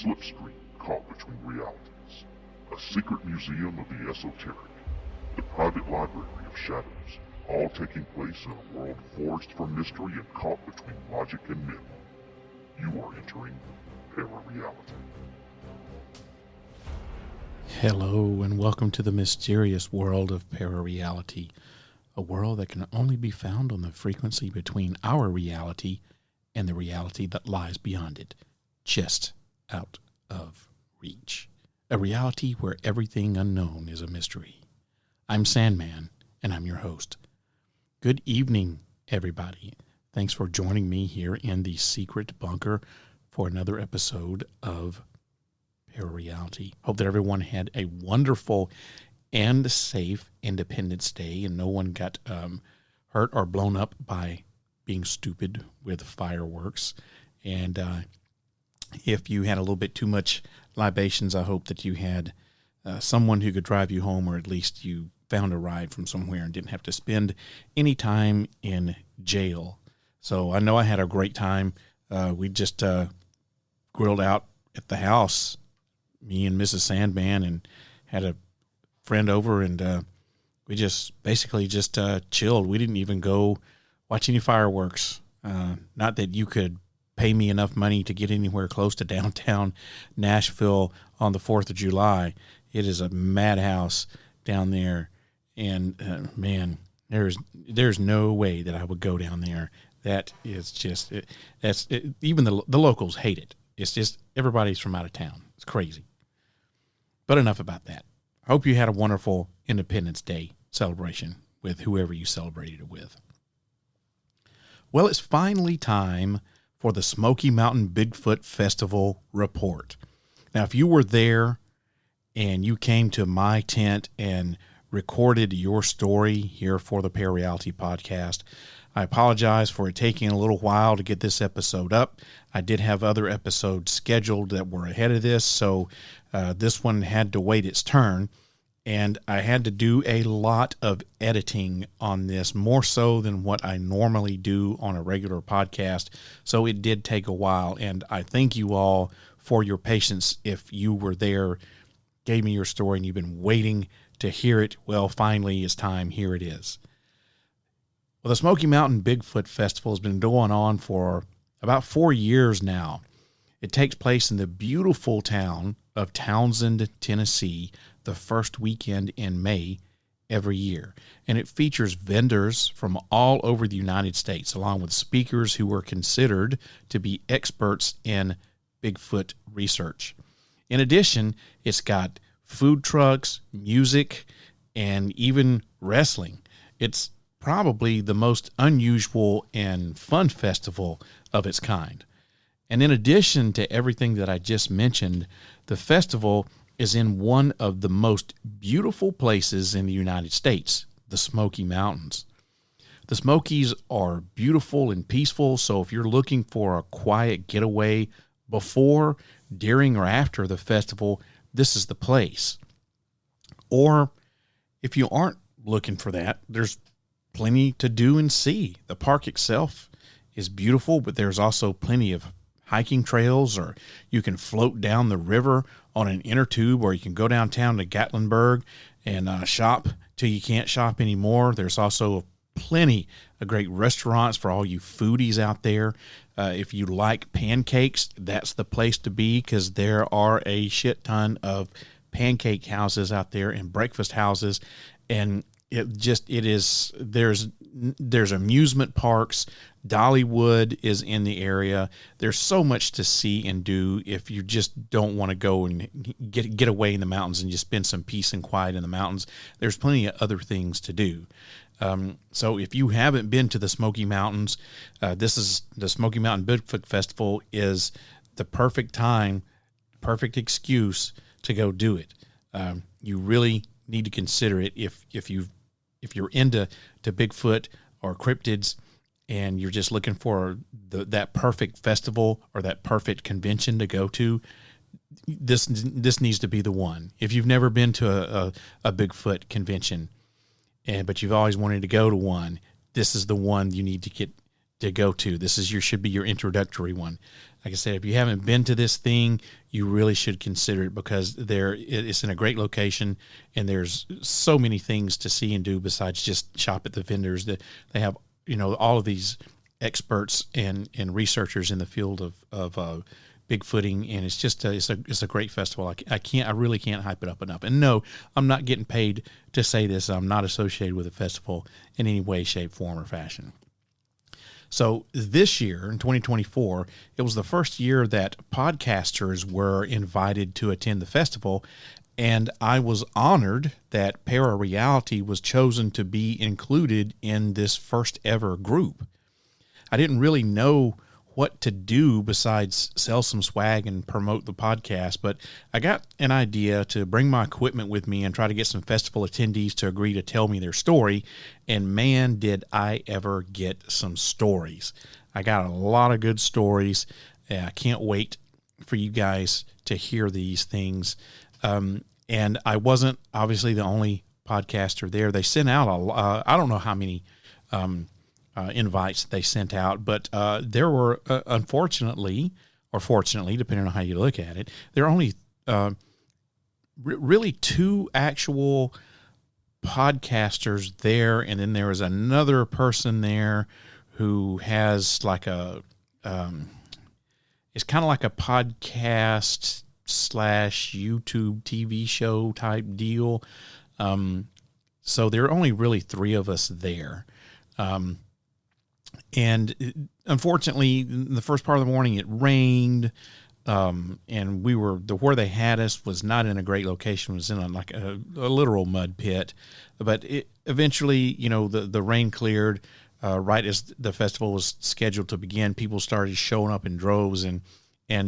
slipstream caught between realities, a secret museum of the esoteric, the private library of shadows, all taking place in a world forged from mystery and caught between logic and myth. You are entering ParaReality. Hello and welcome to the mysterious world of ParaReality, a world that can only be found on the frequency between our reality and the reality that lies beyond it, just out of reach. A reality where everything unknown is a mystery. I'm Sandman, and I'm your host. Good evening, everybody. Thanks for joining me here in the secret bunker for another episode of ParaReality. Hope that everyone had a wonderful and safe Independence Day and no one got hurt or blown up by being stupid with fireworks. And if you had a little bit too much libations, I hope that you had someone who could drive you home, or at least you found a ride from somewhere and didn't have to spend any time in jail. So I know I had a great time. We just grilled out at the house, me and Mrs. Sandman, and had a friend over, and we just basically just chilled. We didn't even go watch any fireworks. Not that you could pay me enough money to get anywhere close to downtown Nashville on the 4th of July. It is a madhouse down there, and man, there's no way that I would go down there. That is just even the locals hate it. It's just everybody's from out of town. It's crazy. But enough about that. I hope you had a wonderful Independence Day celebration with whoever you celebrated it with. Well, it's finally time for the Smoky Mountain Bigfoot Festival report. Now, if you were there and you came to my tent and recorded your story here for the ParaReality Podcast, I apologize for it taking a little while to get this episode up. I did have other episodes scheduled that were ahead of this, so this one had to wait its turn, and I had to do a lot of editing on this, more so than what I normally do on a regular podcast, so it did take a while, and I thank you all for your patience. If you were there, gave me your story, and you've been waiting to hear it, well, finally it's time. Here it is. Well, the Smoky Mountain Bigfoot Festival has been going on for about 4 years now. It takes place in the beautiful town of Townsend, Tennessee, the first weekend in May every year. And it features vendors from all over the United States, along with speakers who are considered to be experts in Bigfoot research. In addition, it's got food trucks, music, and even wrestling. It's probably the most unusual and fun festival of its kind. And in addition to everything that I just mentioned, the festival is in one of the most beautiful places in the United States, the Smoky Mountains. The Smokies are beautiful and peaceful, so if you're looking for a quiet getaway before, during, or after the festival, this is the place. Or if you aren't looking for that, there's plenty to do and see. The park itself is beautiful, but there's also plenty of hiking trails, or you can float down the river on an inner tube, or you can go downtown to Gatlinburg and shop till you can't shop anymore. There's also plenty of great restaurants for all you foodies out there. If you like pancakes, that's the place to be, because there are a shit ton of pancake houses out there and breakfast houses, and there's amusement parks. Dollywood is in the area. There's so much to see and do if you just don't want to go and get away in the mountains and just spend some peace and quiet in the mountains. There's plenty of other things to do. So if you haven't been to the Smoky Mountains, this is the Smoky Mountain Bigfoot Festival is the perfect time, perfect excuse to go do it. You really need to consider it if you're into Bigfoot or cryptids, and you're just looking for that perfect festival or that perfect convention to go to. This needs to be the one. If you've never been to a Bigfoot convention, but you've always wanted to go to one, this is the one you need to go to. This is should be your introductory one. Like I said, if you haven't been to this thing, you really should consider it, because it's in a great location, and there's so many things to see and do besides just shop at the vendors. That they have, all of these experts and researchers in the field of Bigfooting, and it's just it's a great festival. I really can't hype it up enough. And no, I'm not getting paid to say this. I'm not associated with the festival in any way, shape, form, or fashion. So this year, in 2024, it was the first year that podcasters were invited to attend the festival, and I was honored that ParaReality was chosen to be included in this first ever group. I didn't really know what to do besides sell some swag and promote the podcast, but I got an idea to bring my equipment with me and try to get some festival attendees to agree to tell me their story, and man, did I ever get some stories. I got a lot of good stories. I can't wait for you guys to hear these things. And I wasn't obviously the only podcaster there. They sent out I don't know how many invites they sent out, but there were, unfortunately, or fortunately, depending on how you look at it, there are only really two actual podcasters there, and then there was another person there who has like it's kind of like a podcast / YouTube TV show type deal. So there are only really three of us there. And unfortunately, in the first part of the morning, it rained, and where they had us was not in a great location. It was in a literal mud pit. But eventually, the rain cleared right as the festival was scheduled to begin. People started showing up in droves, and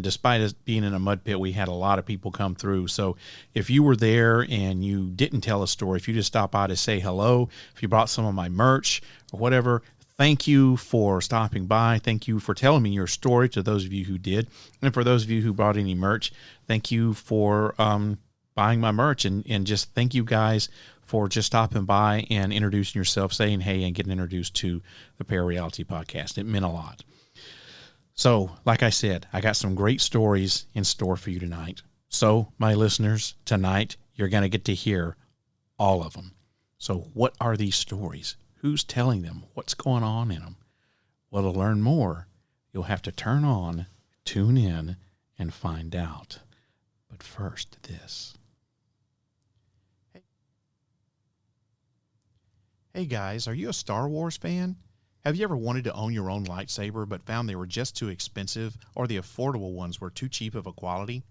despite us being in a mud pit, we had a lot of people come through. So if you were there and you didn't tell a story, if you just stopped by to say hello, if you brought some of my merch or whatever, thank you for stopping by. Thank you for telling me your story, to those of you who did. And for those of you who brought any merch, thank you for buying my merch. And just thank you guys for just stopping by and introducing yourself, saying hey, and getting introduced to the ParaReality Podcast. It meant a lot. So, like I said, I got some great stories in store for you tonight. So, my listeners, tonight you're going to get to hear all of them. So, what are these stories? Who's telling them? What's going on in them? Well, to learn more, you'll have to tune in, and find out. But first, this. Hey guys, are you a Star Wars fan? Have you ever wanted to own your own lightsaber but found they were just too expensive, or the affordable ones were too cheap of a quality?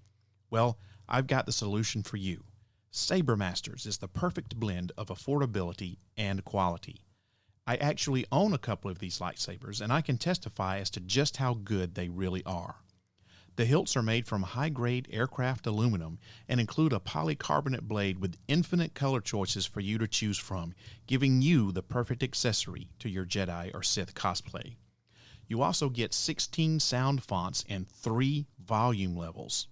Well, I've got the solution for you. Saber Masters is the perfect blend of affordability and quality. I actually own a couple of these lightsabers, and I can testify as to just how good they really are. The hilts are made from high-grade aircraft aluminum and include a polycarbonate blade with infinite color choices for you to choose from, giving you the perfect accessory to your Jedi or Sith cosplay. You also get 16 sound fonts and 3 volume levels.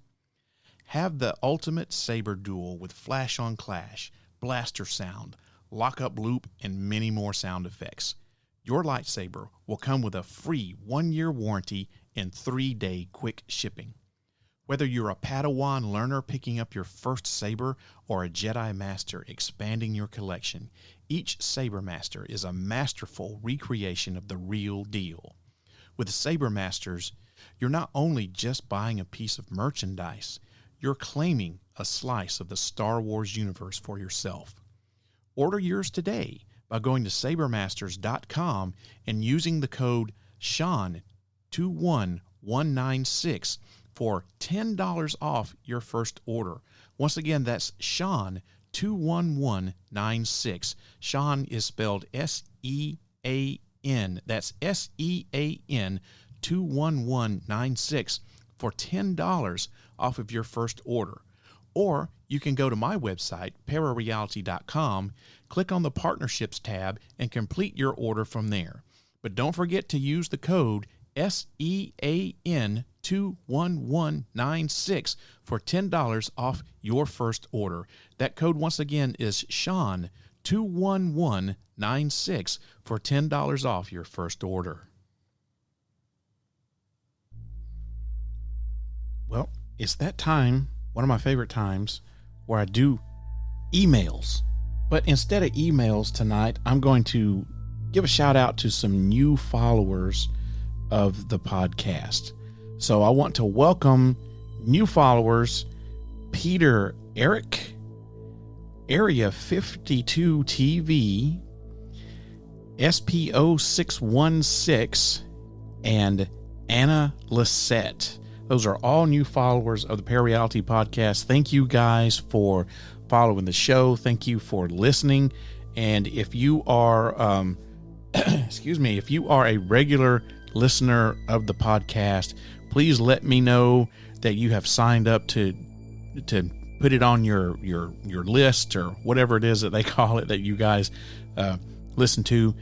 Have the ultimate saber duel with flash on clash, blaster sound, lock-up loop, and many more sound effects. Your lightsaber will come with a free 1-year warranty and 3-day quick shipping. Whether you're a Padawan learner picking up your first saber or a Jedi Master expanding your collection, each Saber Master is a masterful recreation of the real deal. With Saber Masters, you're not only just buying a piece of merchandise, you're claiming a slice of the Star Wars universe for yourself. Order yours today by going to sabermasters.com and using the code SEAN21196 for $10 off your first order. Once again, that's SEAN21196. Sean is spelled S-E-A-N. That's S-E-A-N 21196 for $10 off of your first order. Or you can go to my website, ParaReality.com, click on the Partnerships tab, and complete your order from there. But don't forget to use the code SEAN21196 for $10 off your first order. That code, once again, is SEAN21196 for $10 off your first order. Well, it's that time, one of my favorite times, where I do emails. But instead of emails tonight, I'm going to give a shout out to some new followers of the podcast. So I want to welcome new followers, Peter Eric, Area 52 TV, SPO616, and Anna Lissette. Those are all new followers of the ParaReality Podcast. Thank you guys for following the show. Thank you for listening. And if you are, if you are a regular listener of the podcast, please let me know that you have signed up to put it on your list, or whatever it is that they call it, that you guys listen to,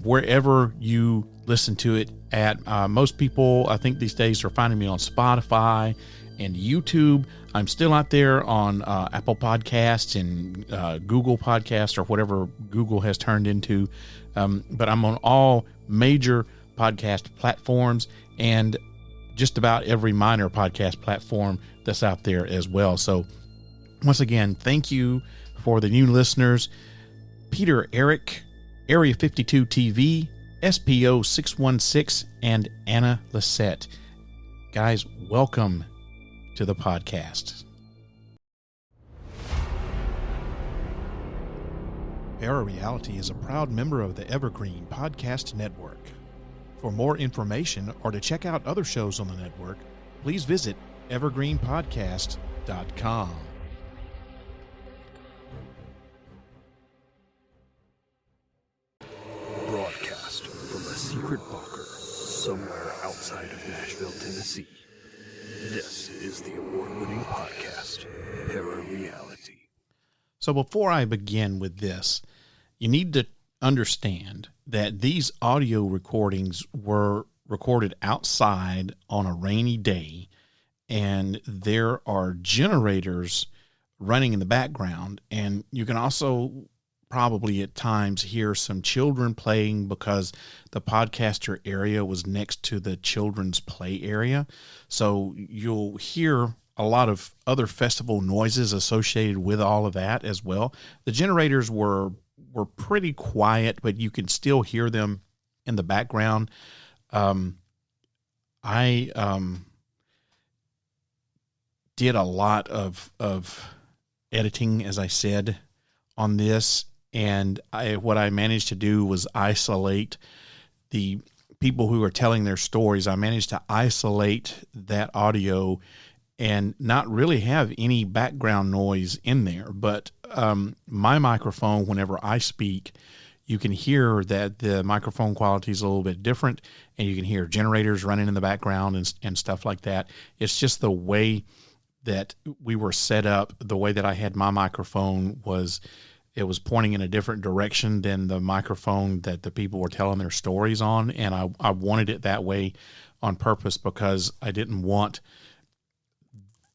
wherever you listen to it at. Most people, I think these days, are finding me on Spotify and YouTube. I'm still out there on Apple Podcasts and Google Podcasts, or whatever Google has turned into. But I'm on all major podcast platforms and just about every minor podcast platform that's out there as well. So once again, thank you for the new listeners. Peter Eric, Area 52 TV, SPO 616, and Anna Lissette. Guys, welcome to the podcast. ParaReality is a proud member of the Evergreen Podcast Network. For more information or to check out other shows on the network, please visit evergreenpodcast.com. Broadcast from a secret bunker somewhere outside of Nashville, Tennessee. This is the award-winning podcast, ParaReality. So before I begin with this, you need to understand that these audio recordings were recorded outside on a rainy day, and there are generators running in the background, and you can also probably at times hear some children playing because the podcaster area was next to the children's play area. So you'll hear a lot of other festival noises associated with all of that as well. The generators were pretty quiet, but you can still hear them in the background. I did a lot of editing, as I said, on this, and what I managed to do was isolate the people who are telling their stories. I managed to isolate that audio and not really have any background noise in there. But my microphone, whenever I speak, you can hear that the microphone quality is a little bit different, and you can hear generators running in the background and stuff like that. It's just the way that we were set up. The way that I had my microphone was pointing in a different direction than the microphone that the people were telling their stories on. And I wanted it that way on purpose because I didn't want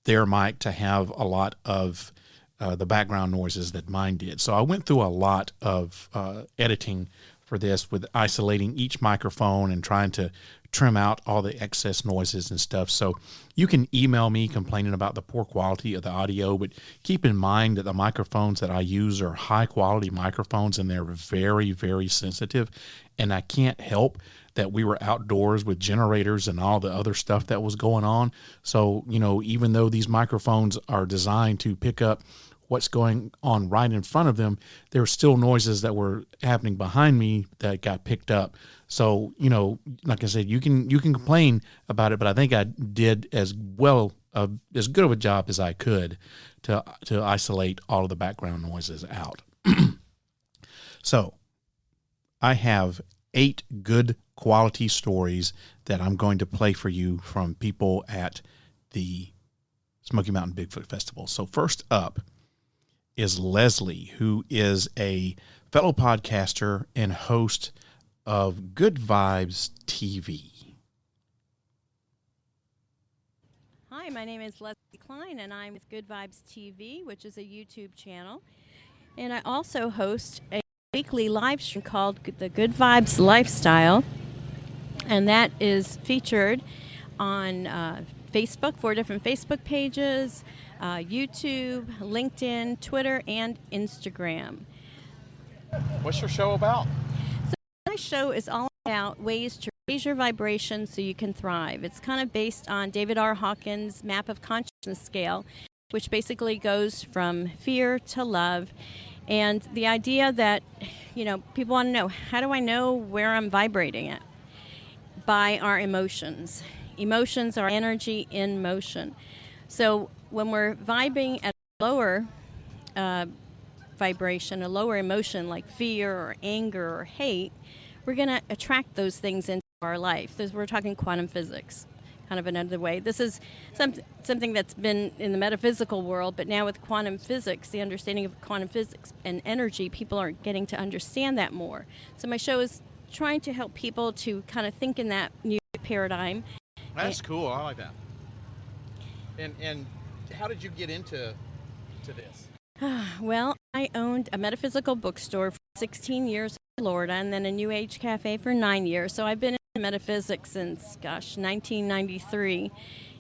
their mic to have a lot of the background noises that mine did. So I went through a lot of editing for this, with isolating each microphone and trying to trim out all the excess noises and stuff. So you can email me complaining about the poor quality of the audio, but keep in mind that the microphones that I use are high quality microphones, and they're very, very sensitive. And I can't help that we were outdoors with generators and all the other stuff that was going on. So, even though these microphones are designed to pick up what's going on right in front of them, there were still noises that were happening behind me that got picked up. So, like I said, you can complain about it, but I think I did as good of a job as I could to isolate all of the background noises out. So I have 8 good quality stories that I'm going to play for you from people at the Smoky Mountain Bigfoot Festival. So first up is Leslie, who is a fellow podcaster and host of Good Vibes TV. Hi, my name is Leslie Klein, and I'm with Good Vibes TV, which is a YouTube channel. And I also host a weekly live stream called The Good Vibes Lifestyle, and that is featured on Facebook, 4 different Facebook pages, YouTube, LinkedIn, Twitter, and Instagram. What's your show about? So my show is all about ways to raise your vibration so you can thrive. It's kind of based on David R. Hawkins' map of consciousness scale, which basically goes from fear to love. And the idea that, people want to know, how do I know where I'm vibrating at? By our emotions. Emotions are energy in motion. So when we're vibing at a lower vibration, a lower emotion like fear or anger or hate, we're going to attract those things into our life. We're talking quantum physics, kind of another way. This is something that's been in the metaphysical world, but now with quantum physics, the understanding of quantum physics and energy, people are getting to understand that more. So my show is trying to help people to kind of think in that new paradigm. That's cool. I like that. And how did you get into this? Well, I owned a metaphysical bookstore for 16 years in Florida, and then a New Age cafe for 9 years. So I've been in metaphysics since, 1993.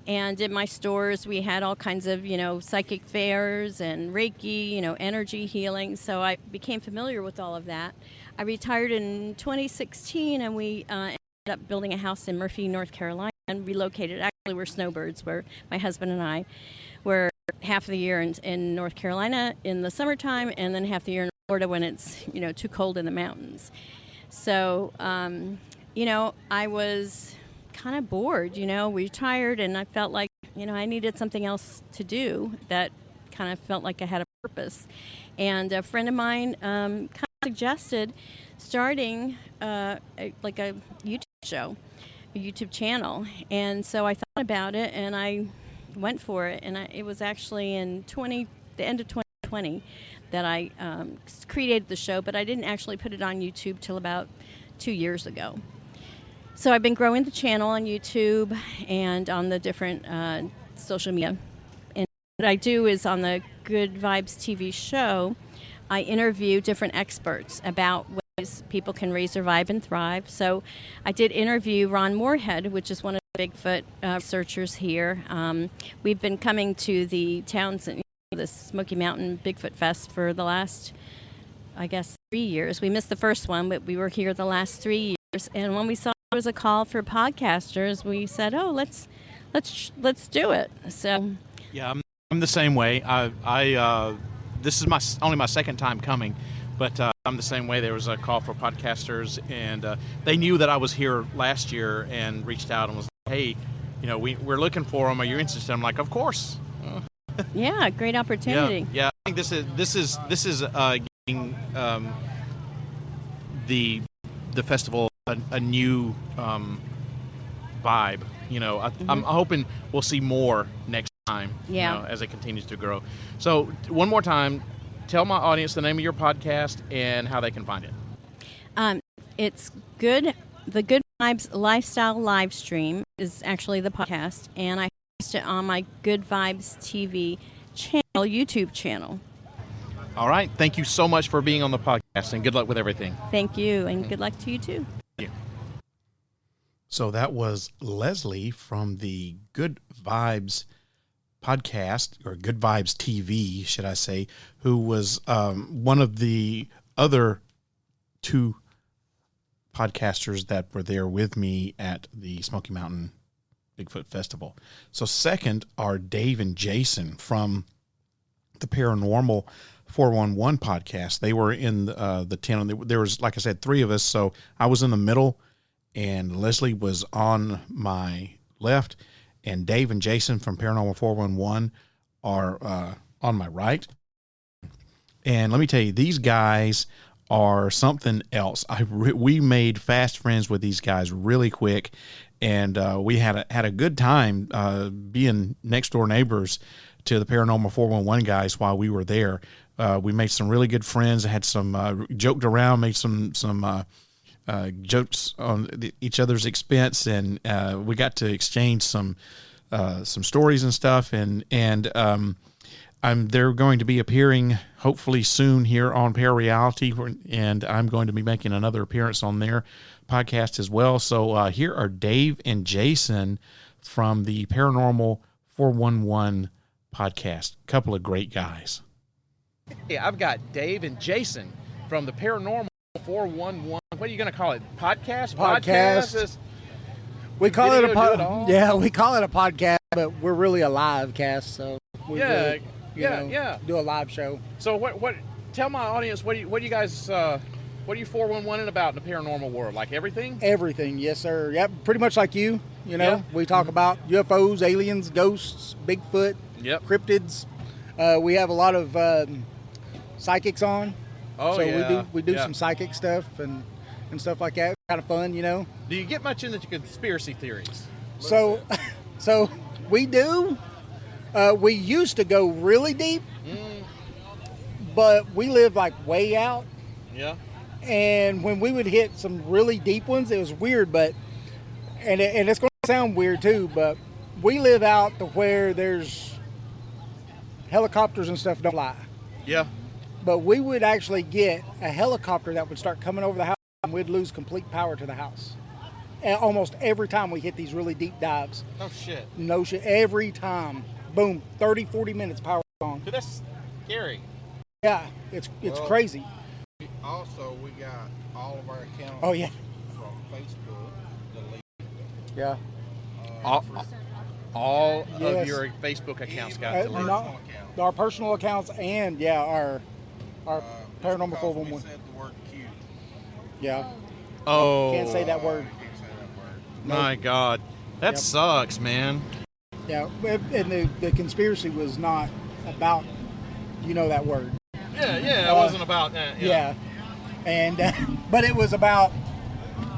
And in my stores, we had all kinds of, psychic fairs and Reiki, energy healing. So I became familiar with all of that. I retired in 2016, and we ended up building a house in Murphy, North Carolina, and relocated. Actually, we're snowbirds, where my husband and I were half of the year in North Carolina in the summertime, and then half the year in Florida when it's, too cold in the mountains. So, I was kind of bored, retired, and I felt like, I needed something else to do that kind of felt like I had a purpose. And a friend of mine kind of suggested starting a YouTube show, a YouTube channel. And so I thought about it, and I went for it. And it was actually in the end of 2020 that I created the show, but I didn't actually put it on YouTube till about 2 years ago. So I've been growing the channel on YouTube and on the different social media. And what I do is on the Good Vibes TV show, I interview different experts about ways people can raise their vibe and thrive. So I did interview Ron Moorhead, which is one of the Bigfoot researchers here. We've been coming to the Townsend, the Smoky Mountain Bigfoot Fest for the last, 3 years. We missed the first one, but we were here the last 3 years. And when we saw there was a call for podcasters, we said, "Oh, let's do it." So yeah, I'm the same way. I this is only my second time coming, but I'm the same way. There was a call for podcasters, and they knew that I was here last year and reached out and was like, "Hey, we're looking for them. Are you interested?" I'm like, "Of course." Yeah, great opportunity. Yeah. I think this is getting the festival a new vibe. I'm hoping we'll see more next time. Yeah. As it continues to grow. So one more time, tell my audience the name of your podcast and how they can find it. It's good. The Good Vibes Lifestyle Live Stream is actually the podcast, and I host it on my Good Vibes TV channel, YouTube channel. All right. Thank you so much for being on the podcast, and good luck with everything. Thank you, and good luck to you too. Thank you. So that was Leslie from the Good Vibes podcast, or Good Vibes TV, should I say, who was one of the other two podcasters that were there with me at the Smoky Mountain Bigfoot Festival. So second are Dave and Jason from the Paranormal 411 podcast. They were in the tent. There was, like I said, three of us. So I was in the middle, and Leslie was on my left, and Dave and Jason from Paranormal 411 are on my right. And let me tell you, these guys are something else. We made fast friends with these guys really quick, and we had a good time being next door neighbors to the Paranormal 411 guys while we were there. We made some really good friends. Had some joked around, made some jokes on each other's expense, and we got to exchange some stories and stuff. And they're going to be appearing hopefully soon here on ParaReality, and I'm going to be making another appearance on their podcast as well. So here are Dave and Jason from the Paranormal 411 podcast. A couple of great guys. Hey, I've got Dave and Jason from the Paranormal 411. What are you going to call it? Podcast? We call it a podcast. Yeah, we call it a podcast, but we're really a live cast. So we really, do a live show. So what? Tell my audience what do you guys what are you 411ing about in the paranormal world? Like everything? Everything, yes, sir. Yep, pretty much like you. We talk about UFOs, aliens, ghosts, Bigfoot, cryptids. We have a lot of psychics on. Oh, so we do some psychic stuff and stuff like that. Kind of fun, Do you get much into conspiracy theories? So we do. We used to go really deep, but we live like way out. Yeah. And when we would hit some really deep ones, it was weird, but and it's going to sound weird too, but we live out to where there's helicopters and stuff don't fly. Yeah. But we would actually get a helicopter that would start coming over the house, and we'd lose complete power to the house. And almost every time we hit these really deep dives. No shit. Every time. Boom. 30, 40 minutes, power gone. Dude, that's scary. Yeah. It's crazy. Also, we got all of our accounts from Facebook deleted. Yeah. All of your Facebook accounts got deleted. Our personal accounts and our Paranormal 411. We said the word Q. Yeah. Oh. Can't say that word. My God. That sucks, man. Yeah, and the conspiracy was not about, that word. Yeah, it wasn't about that. Yeah. And, but it was about...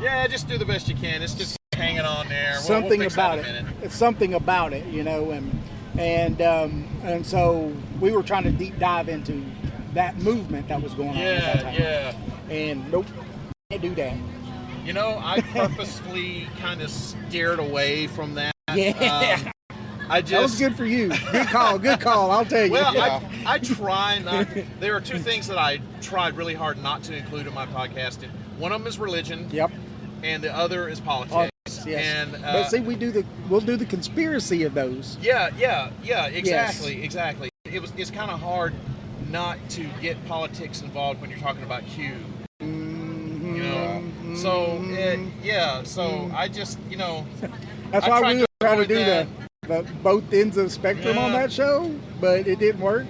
Yeah, just do the best you can. It's just hanging on there. Something we'll about it. It's something about it, and so we were trying to deep dive into that movement that was going on at that time. Yeah. And nope, can't do that. I purposefully kind of steered away from that. Yeah. That was good for you. Good call. I'll tell you. Well, I try not. There are two things that I tried really hard not to include in my podcast. One of them is religion. Yep. And the other is politics. Yes. And but see, we'll do the conspiracy of those. Yeah. Exactly. It's kind of hard not to get politics involved when you're talking about Q. So I just That's why we were trying to do the both ends of the spectrum on that show, but it didn't work.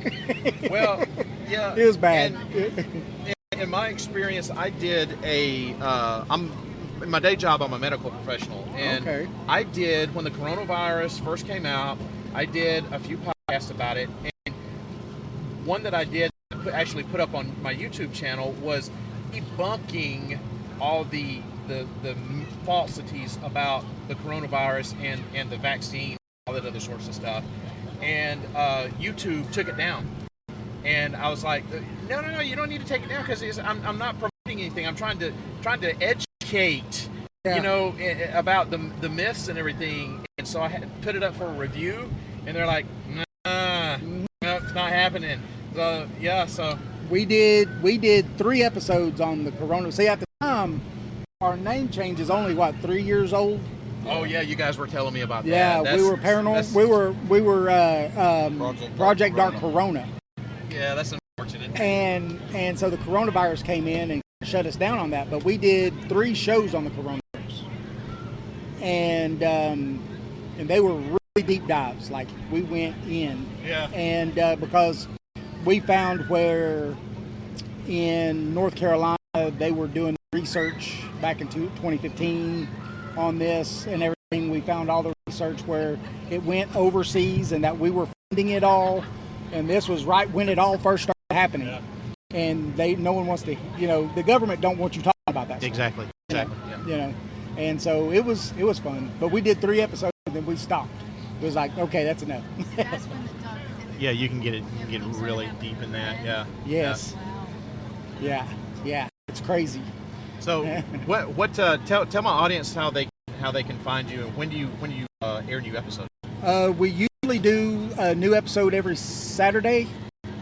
Well, yeah, it was bad. In my experience, I did in my day job, I'm a medical professional, and I did, when the coronavirus first came out, I did a few podcasts about it, and one that I did actually put up on my YouTube channel was debunking all the falsities about the coronavirus and the vaccine, all that other sorts of stuff, and YouTube took it down. And I was like, no, you don't need to take it down, because I'm not promoting anything. I'm trying to educate, about the myths and everything. And so I had put it up for a review, and they're like, no, it's not happening. So so we did 3 episodes on the corona. See, at the time, our name change is only 3 years old. Oh yeah, you guys were telling me about that. Yeah, we were paranormal. We were Project Dark Corona. Yeah, that's unfortunate. And so the coronavirus came in and shut us down on that. But we did 3 shows on the coronavirus, and they were really deep dives. Like, we went in. Yeah. And because we found where in North Carolina they were doing research back in 2015 on this and everything. We found all the research where it went overseas and that we were funding it all. And this was right when it all first started happening. Yeah. And no one wants to, the government don't want you talking about that Exactly. stuff. Exactly. And so it was fun. But we did 3 episodes and then we stopped. It was like, okay, that's enough. Yeah, you can get really deep in that. Yeah. Yes. Yeah. It's crazy. So, what? Tell my audience how they can find you, and when do you air new episodes? We usually do a new episode every Saturday.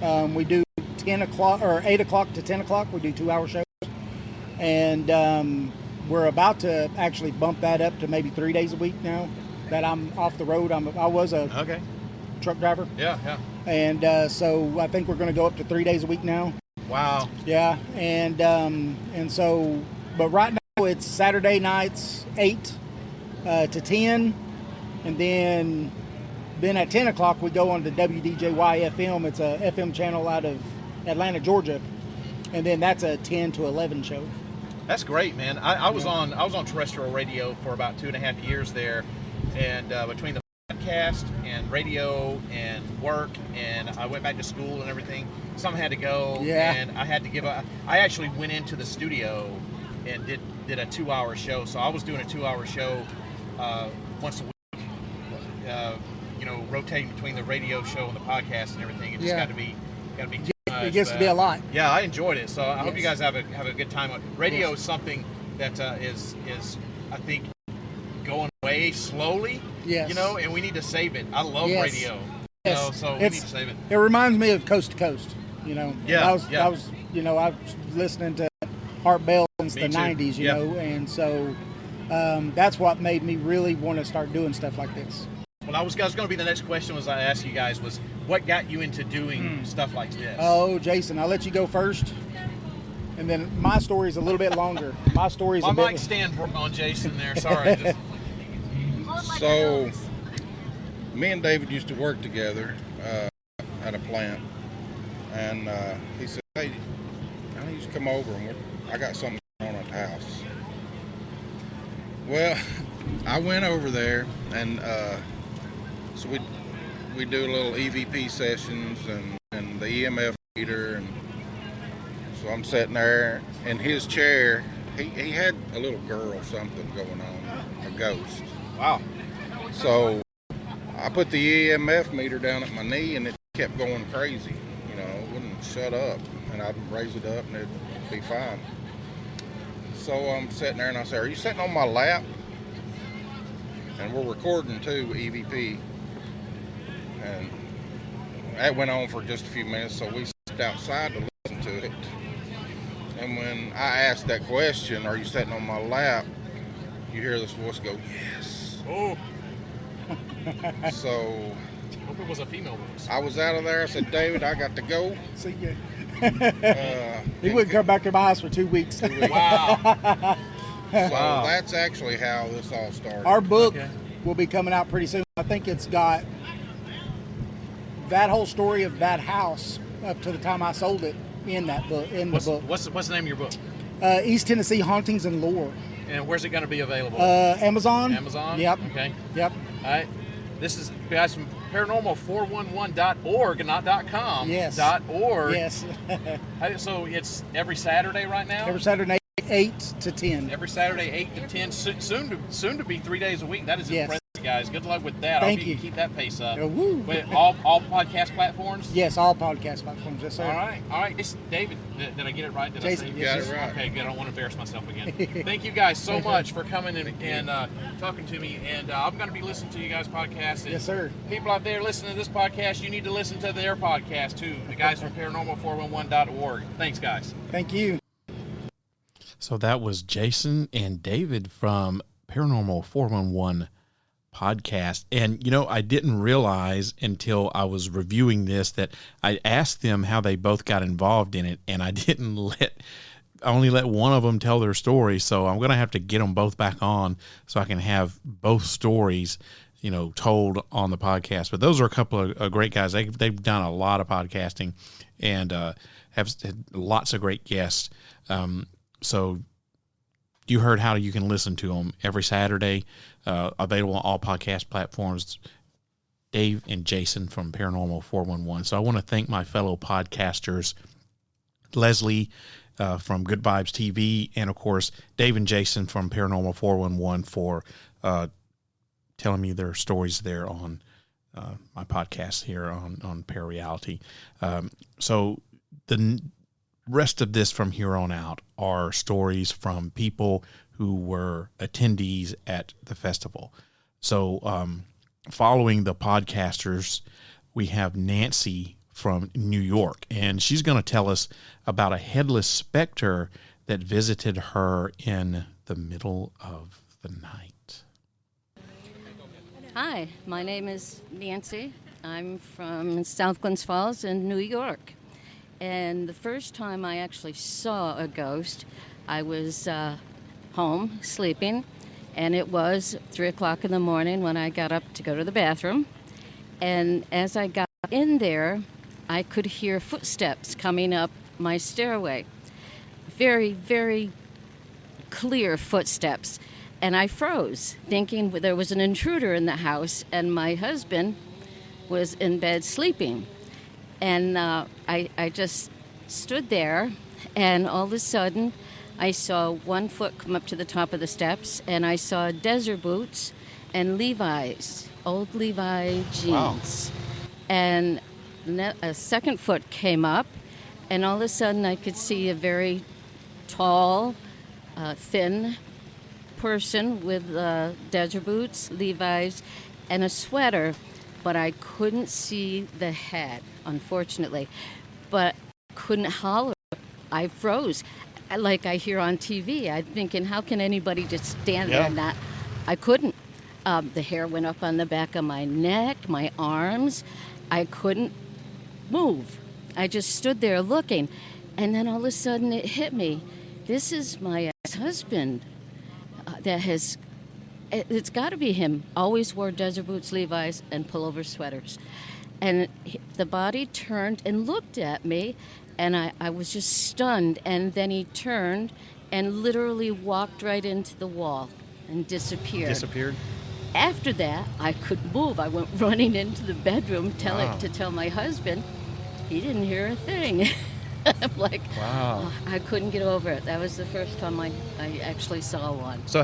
We do 10 o'clock or 8 o'clock to 10 o'clock. We do 2-hour shows, and we're about to actually bump that up to maybe 3 days a week now. that I'm off the road. I was a truck driver. Yeah. And so I think we're going to go up to 3 days a week now. Wow. Yeah, and so, but right now it's Saturday nights 8 to 10, and then at 10 o'clock we go on to WDJY FM. It's a FM channel out of Atlanta, Georgia, and then that's a 10 to 11 show. That's great, man. I was on terrestrial radio for about 2.5 years there, and between the podcast and radio and work, and I went back to school and everything. Some had to go, and I had to give up. I actually went into the studio and did a 2-hour show. So I was doing a 2-hour show once a week, rotating between the radio show and the podcast and everything. It just got to be too much. It gets to be a lot. Yeah, I enjoyed it. So I hope you guys have a good time. Radio is something that is I think going away slowly. Yes. And we need to save it. I love radio. Yes. So we need to save it. It reminds me of Coast to Coast. Yeah. I was listening to Art Bell since the 90s, and so that's what made me really want to start doing stuff like this. Well, I was going to be the next question was I asked you guys was what got you into doing stuff like this? Oh, Jason, I'll let you go first. And then my story is a little bit longer. My story is a bit... My mic stand on Jason there. Sorry. So, me and David used to work together at a plant. And he said, hey, I need you to come over and I got something going on at the house. Well, I went over there and so we do little EVP sessions and the EMF meter, and so I'm sitting there in his chair. He had a little girl something going on, a ghost. Wow. So I put the EMF meter down at my knee and it kept going crazy. It wouldn't shut up, and I'd raise it up and it'd be fine. So I'm sitting there and I say, are you sitting on my lap? And we're recording too, EVP. And that went on for just a few minutes, so we sat outside to listen to it. And when I asked that question, are you sitting on my lap? You hear this voice go, yes. Oh. So... hope it was a female voice. I was out of there. I said, David, I got to go. See you. He wouldn't come back to my house for 2 weeks. Wow. So that's actually how this all started. Our book will be coming out pretty soon. I think it's got that whole story of that house up to the time I sold it in that book. What's the name of your book? East Tennessee Hauntings and Lore. And where's it going to be available? Amazon. Amazon? Yep. Okay. Yep. All right. This is guys from paranormal411.org, not .com. Yes. .org. Yes. So it's every Saturday right now? Every Saturday, 8 to 10. Every Saturday, 8 to 10. Soon to be 3 days a week. That is impressive, guys. Good luck with that. Thank I hope you can keep that pace up. Woo. Wait, all podcast platforms? Yes, all podcast platforms. Yes, sir. All right. It's David, did I get it right? Jason, you got it right. Okay, good. I don't want to embarrass myself again. Thank you guys so much for coming and talking to me. And I'm going to be listening to you guys' podcast. And yes, sir. People out there listening to this podcast, you need to listen to their podcast too. The guys from paranormal411.org. Thanks, guys. Thank you. So that was Jason and David from Paranormal 411 Podcast. And, I didn't realize until I was reviewing this that I asked them how they both got involved in it, and I only let one of them tell their story. So I'm going to have to get them both back on so I can have both stories, told on the podcast. But those are a couple of great guys. They've done a lot of podcasting and have had lots of great guests. So you heard how you can listen to them every Saturday, available on all podcast platforms. Dave and Jason from Paranormal 411. So I want to thank my fellow podcasters, Leslie from Good Vibes TV, and of course Dave and Jason from Paranormal 411 for telling me their stories there on my podcast here on ParaReality. So the rest of this from here on out are stories from people who were attendees at the festival. So following the podcasters, we have Nancy from New York, and she's going to tell us about a headless specter that visited her in the middle of the night. Hi, my name is Nancy. I'm from South Glens Falls in New York. And the first time I actually saw a ghost, I was home sleeping, and it was 3 o'clock in the morning when I got up to go to the bathroom. And as I got in there, I could hear footsteps coming up my stairway. Very, very clear footsteps. And I froze, thinking there was an intruder in the house, and my husband was in bed sleeping. And I just stood there, and all of a sudden, I saw one foot come up to the top of the steps, and I saw desert boots and Levi's, old Levi jeans. Wow. And a second foot came up, and all of a sudden, I could see a very tall, thin person with desert boots, Levi's, and a sweater, but I couldn't see the head, unfortunately. But couldn't holler. I froze, like I hear on TV. I'm thinking, how can anybody just stand there and not? I couldn't. The hair went up on the back of my neck, my arms. I couldn't move. I just stood there looking, and then all of a sudden it hit me. This is my ex-husband. It's got to be him. Always wore desert boots, Levi's, and pullover sweaters. And the body turned and looked at me, and I was just stunned. And then he turned and literally walked right into the wall and disappeared. After that, I couldn't move. I went running into the bedroom to tell my husband. He didn't hear a thing. I'm like, wow. I couldn't get over it. That was the first time I actually saw one. So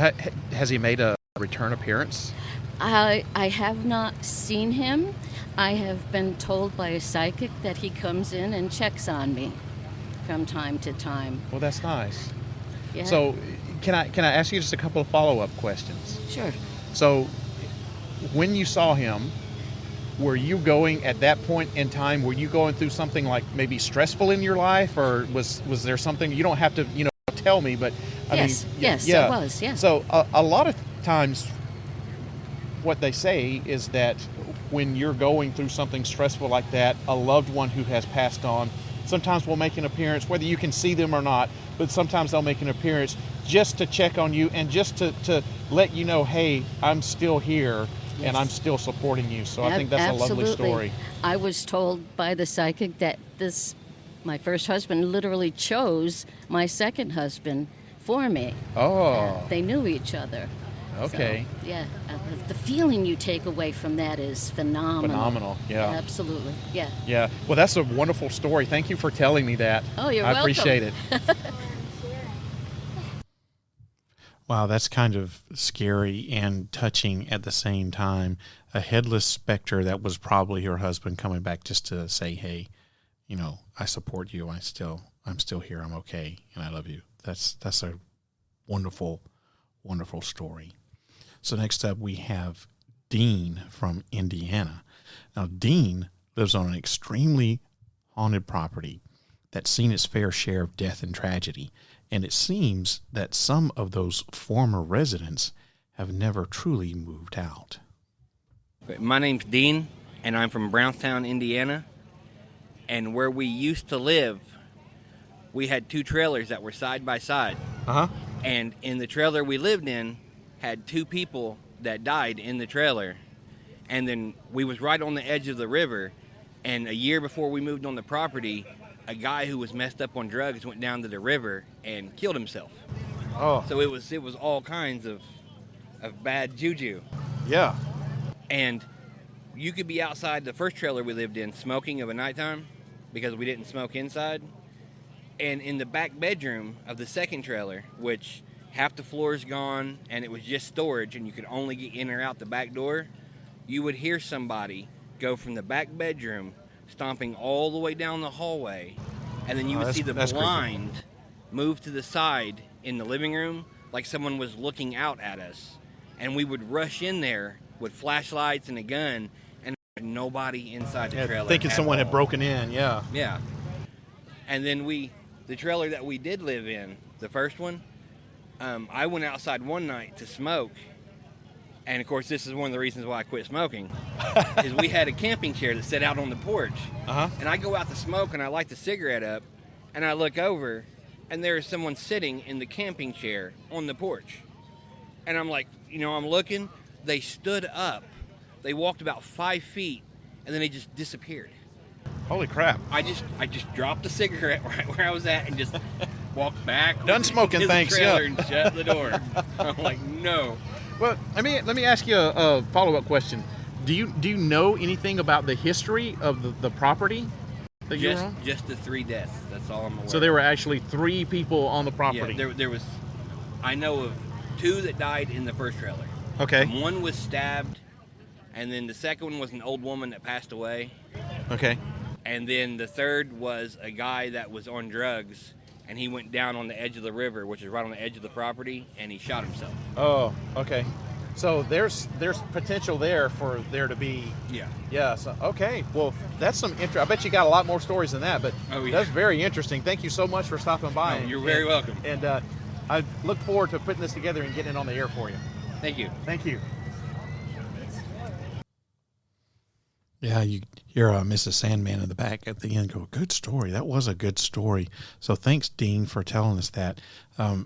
has he made a return appearance? I have not seen him. I have been told by a psychic that he comes in and checks on me from time to time. Well, that's nice. Yeah. So can I ask you just a couple of follow-up questions? Sure. So when you saw him, were you going at that point in time, were you going through something like maybe stressful in your life, or was there something, you don't have to, tell me, but I mean, yes, it was, yeah. So a lot of times what they say is that when you're going through something stressful like that, a loved one who has passed on sometimes will make an appearance, whether you can see them or not, but sometimes they'll make an appearance just to check on you and just to let you know, hey, I'm still here. Yes. And I'm still supporting you. So I think that's absolutely. A lovely story. I was told by the psychic that my first husband literally chose my second husband for me. Oh. They knew each other. Okay. So, yeah. The feeling you take away from that is phenomenal. Yeah. Absolutely. Yeah. Yeah. Well, that's a wonderful story. Thank you for telling me that. Oh, you're welcome. I appreciate it. Wow, that's kind of scary and touching at the same time. A headless specter that was probably her husband coming back just to say, hey, I support you. I'm still here. I'm okay. And I love you. That's a wonderful, wonderful story. So next up we have Dean from Indiana. Now, Dean lives on an extremely haunted property that's seen its fair share of death and tragedy. And it seems that some of those former residents have never truly moved out. My name's Dean, and I'm from Brownstown, Indiana. And where we used to live, we had two trailers that were side by side. Uh-huh. And in the trailer we lived in, had two people that died in the trailer. And then we was right on the edge of the river. And a year before we moved on the property, a guy who was messed up on drugs went down to the river and killed himself. Oh. So it was all kinds of bad juju. Yeah. And you could be outside the first trailer we lived in smoking of a nighttime because we didn't smoke inside. And in the back bedroom of the second trailer, which half the floor is gone and it was just storage and you could only get in or out the back door, you would hear somebody go from the back bedroom stomping all the way down the hallway, and then you would see the blind move to the side in the living room like someone was looking out at us. And we would rush in there with flashlights and a gun, and nobody inside the trailer. Thinking someone had broken in, yeah. Yeah. And then the trailer that we did live in, the first one, I went outside one night to smoke, And of course, this is one of the reasons why I quit smoking. Is we had a camping chair that sat out on the porch, and I go out to smoke, and I light the cigarette up, and I look over, and there is someone sitting in the camping chair on the porch, and I'm like, I'm looking. They stood up, they walked about 5 feet, and then they just disappeared. Holy crap! I just dropped the cigarette right where I was at, and just walked back. Done smoking, to the thanks. trailer Yeah. and shut the door. I'm like, no. Well, let me ask you a follow-up question. Do you know anything about the history of the property that you were on? Just the 3 deaths. That's all I'm aware. So there were actually 3 people on the property. Yeah, there was. I know of 2 that died in the first trailer. Okay. One was stabbed, and then the second one was an old woman that passed away, Okay. and then the third was a guy that was on drugs, and he went down on the edge of the river, which is right on the edge of the property, and he shot himself. Oh, okay. So there's potential there for there to be. Yeah. Yeah. So, okay. Well, that's some interest. I bet you got a lot more stories than that, but Oh, yeah. that's very interesting. Thank you so much for stopping by. No, you're very welcome. And I look forward to putting this together and getting it on the air for you. Thank you. Thank you. Yeah, you hear Mrs. Sandman in the back at the end go, good story. That was a good story. So thanks, Dean, for telling us that.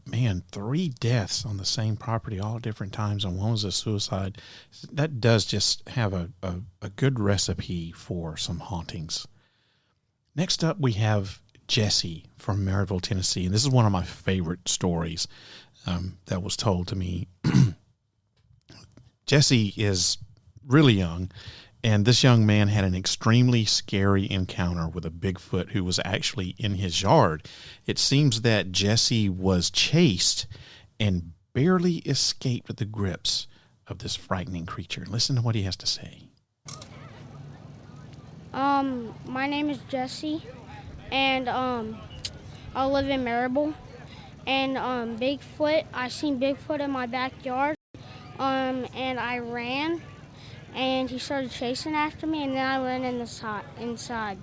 Man, 3 deaths on the same property all different times, and one was a suicide. That does just have a good recipe for some hauntings. Next up, we have Jesse from Maryville, Tennessee. And this is one of my favorite stories that was told to me. Jesse is really young. And this young man had an extremely scary encounter with a Bigfoot who was actually in his yard. It seems that Jesse was chased and barely escaped the grips of this frightening creature. Listen to what he has to say. My name is Jesse, and I live in Maryville. And Bigfoot, I seen Bigfoot in my backyard, and I ran. And he started chasing after me, and then I went inside.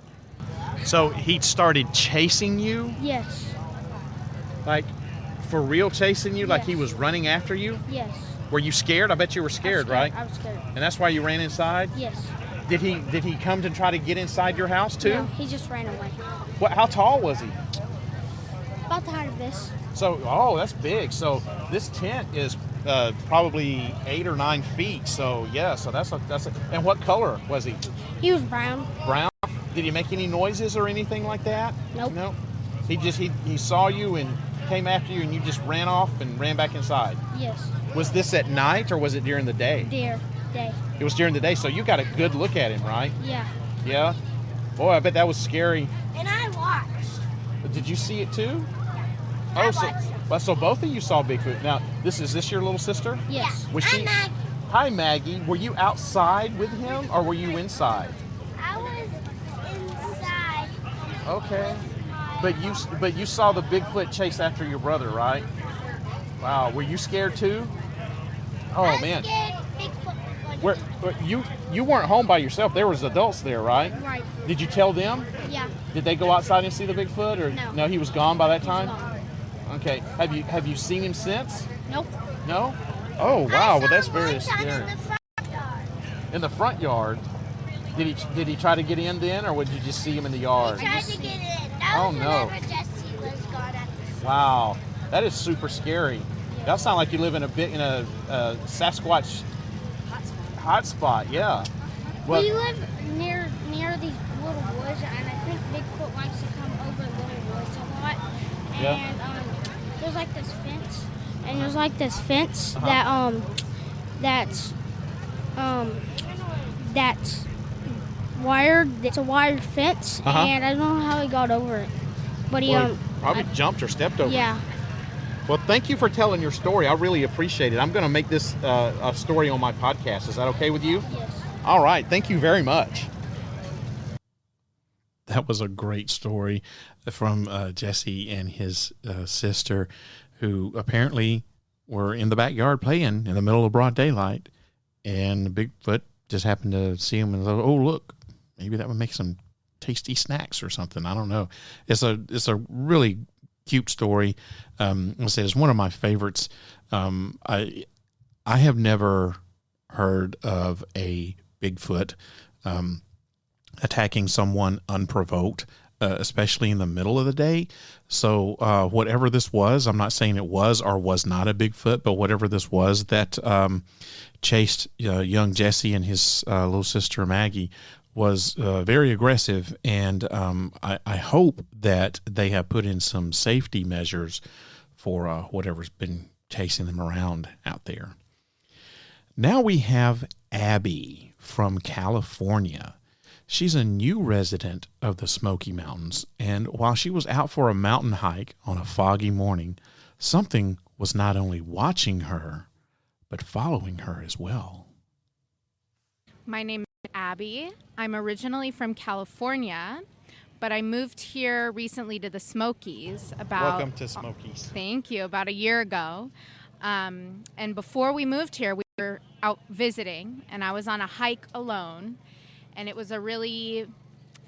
So he started chasing you? Yes. Like, for real chasing you? Like Yes. he was running after you? Yes. Were you scared? I bet you were scared, right? I was scared. And that's why you ran inside? Yes. Did he come to try to get inside your house too? No, he just ran away. How tall was he? About the height of this. So, that's big. So this tent is probably 8 or 9 feet. So yeah, so that's a. And what color was he? He was brown. Brown. Did he make any noises or anything like that? Nope. No. He saw you and came after you, and you just ran off and ran back inside. Yes. Was this at night or was it during the day? Day. It was during the day. So you got a good look at him, right? Yeah. Yeah. Boy, I bet that was scary. And I watched. Did you see it too? I Oh, so both of you saw Bigfoot. Now, is this your little sister? Yes. Was she? Hi, Maggie. Were you outside with him or were you inside? I was inside. Okay. But you saw the Bigfoot chase after your brother, right? Wow. Were you scared too? Oh man. Where you weren't home by yourself. There was adults there, right? Right. Did you tell them? Yeah. Did they go outside and see the Bigfoot, or No. he was gone by that He was time? gone. Okay. Have you seen him since? Nope. No? Oh wow, well that's very In scary. the front yard. In the front yard? Did he try to get in then, or would you just see him in the yard? Tried to get in. Oh, no. Whenever Jesse was gone at the Wow, that is super scary. That sounds like you live in a Sasquatch hotspot. Yeah. Well, we live near these little woods, and I think Bigfoot likes to come over little woods a lot. And Yeah. there's like this fence, that's wired. It's a wired fence, and I don't know how he got over it, but he probably jumped or stepped over. yeah. Well, thank you for telling your story. I really appreciate it. I'm going to make this a story on my podcast. Is that okay with you? Yes. All right. Thank you very much. That was a great story from Jesse and his sister, who apparently were in the backyard playing in the middle of broad daylight, and Bigfoot just happened to see him and thought, "Oh, look, maybe that would make some tasty snacks or something." I don't know. It's a really cute story. I say it's one of my favorites. I have never heard of a Bigfoot attacking someone unprovoked, especially in the middle of the day. So whatever this was, I'm not saying it was or was not a Bigfoot, but whatever this was that chased young Jesse and his little sister Maggie was very aggressive. And I hope that they have put in some safety measures for whatever's been chasing them around out there. Now we have Abby from California. She's a new resident of the Smoky Mountains, and while she was out for a mountain hike on a foggy morning, something was not only watching her, but following her as well. My name is Abby. I'm originally from California, but I moved here recently to the Smokies Welcome to Smokies. Thank you, about a year ago. And before we moved here, we were out visiting, and I was on a hike alone. And it was a really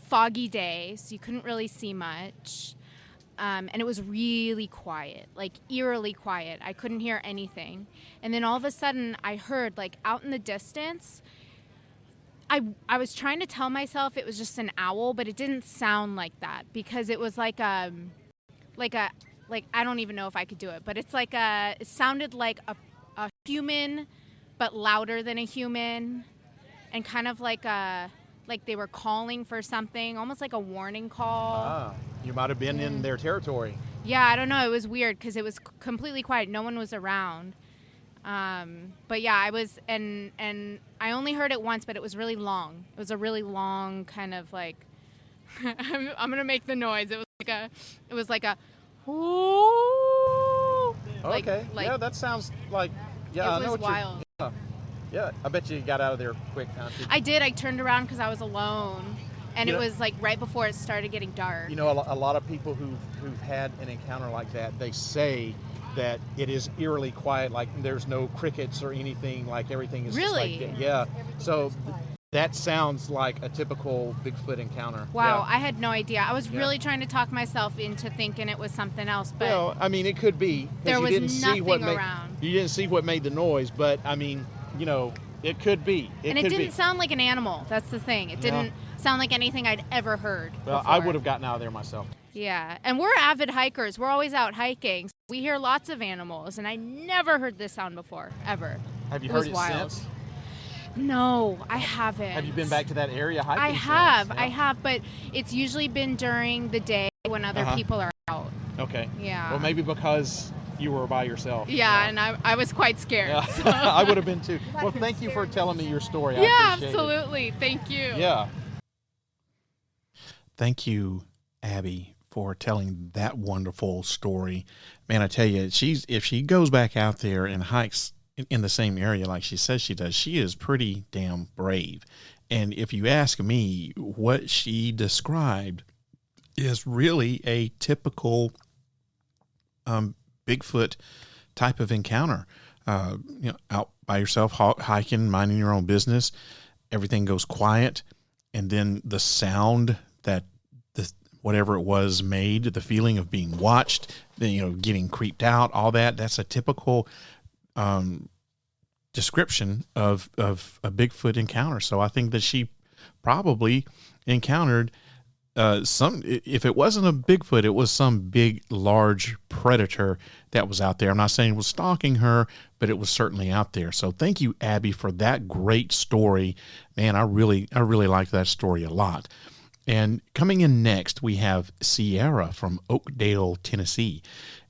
foggy day, so you couldn't really see much. And it was really quiet, like eerily quiet. I couldn't hear anything. And then all of a sudden, I heard, like, out in the distance, I was trying to tell myself it was just an owl, but it didn't sound like that because it was like I don't even know if I could do it, but it sounded like a human, but louder than a human. And kind of like they were calling for something, almost like a warning call. You might have been in their territory. Yeah, I don't know. It was weird because it was completely quiet. No one was around. But yeah, I was, and I only heard it once, but it was really long. It was a really long kind of like, I'm gonna make the noise. It was like a, ooh. Okay. Yeah, that sounds like. Yeah, it was wild. Yeah, I bet you got out of there quick, huh? I did. I turned around because I was alone, and it was like right before it started getting dark. You know, a lot of people who've had an encounter like that, they say that it is eerily quiet, like there's no crickets or anything, like everything is really? Just like, yeah. So that sounds like a typical Bigfoot encounter. Wow, yeah. I had no idea. I was really trying to talk myself into thinking it was something else, but well, I mean, it could be. There was nothing around. You didn't see what made the noise, but I mean, you know, it could be. It didn't sound like an animal. That's the thing. It didn't sound like anything I'd ever heard Well, before. I would have gotten out of there myself. Yeah, and we're avid hikers. We're always out hiking. We hear lots of animals, and I never heard this sound before, ever. Have you heard it wild. since? No, I haven't. Have you been back to that area hiking? I have, but it's usually been during the day when other people are out. Okay. Yeah. Well, maybe because you were by yourself. Yeah, and I was quite scared. Yeah. So. I would have been too. Well, thank you for telling me your story. I yeah, appreciate absolutely. Thank you. Yeah. Thank you, Abby, for telling that wonderful story. Man, I tell you, if she goes back out there and hikes in the same area like she says she does, she is pretty damn brave. And if you ask me, what she described is really a typical Bigfoot type of encounter. Out by yourself, hiking, minding your own business, everything goes quiet, and then the sound that whatever it was made, the feeling of being watched, getting creeped out, all that's a typical description of a Bigfoot encounter. So I think that she probably encountered if it wasn't a Bigfoot, it was some big, large predator that was out there. I'm not saying it was stalking her, but it was certainly out there. So thank you, Abby, for that great story. Man, I really liked that story a lot. And coming in next, we have Sierra from Oakdale, Tennessee.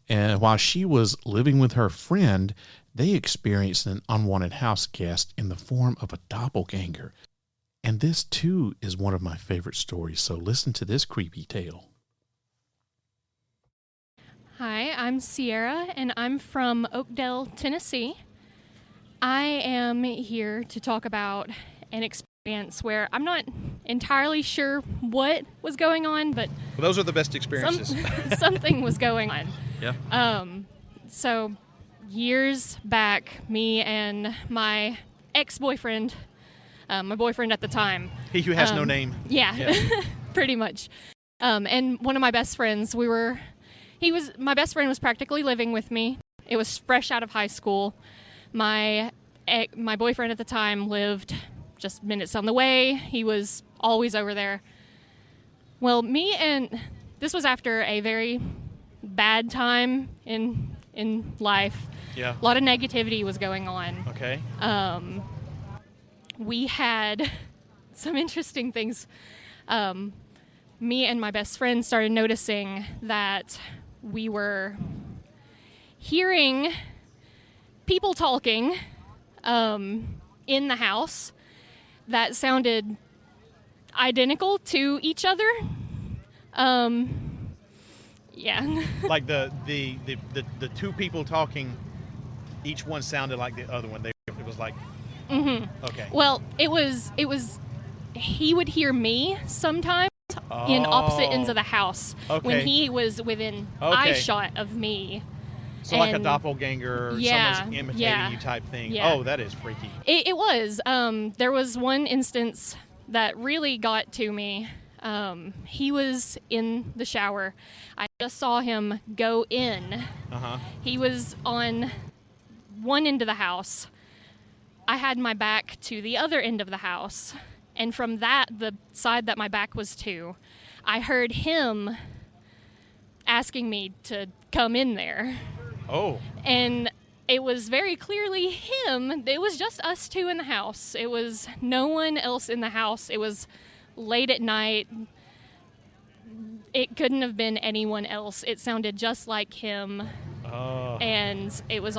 And while she was living with her friend, they experienced an unwanted house guest in the form of a doppelganger. And this, too, is one of my favorite stories, so listen to this creepy tale. Hi, I'm Sierra, and I'm from Oakdale, Tennessee. I am here to talk about an experience where I'm not entirely sure what was going on, but... Well, those are the best experiences. Something was going on. Yeah. So, years back, me and my ex-boyfriend... my boyfriend at the time. He who has no name. Yeah. Pretty much. And one of my best friends, my best friend was practically living with me. It was fresh out of high school. My my boyfriend at the time lived just minutes on the way. He was always over there. Well, this was after a very bad time in life. Yeah. A lot of negativity was going on. Okay. We had some interesting things. Me and my best friend started noticing that we were hearing people talking in the house that sounded identical to each other. Yeah. Like the two people talking, each one sounded like the other one. It was like, okay. Well, it was. He would hear me sometimes in opposite ends of the house when he was within eye shot of me. So like a doppelganger, or someone's imitating you type thing. Yeah. Oh, that is freaky. It was. There was one instance that really got to me. He was in the shower. I just saw him go in. He was on one end of the house. I had my back to the other end of the house. And from the side that my back was to, I heard him asking me to come in there. Oh. And it was very clearly him. It was just us two in the house. It was no one else in the house. It was late at night. It couldn't have been anyone else. It sounded just like him. Oh. And it was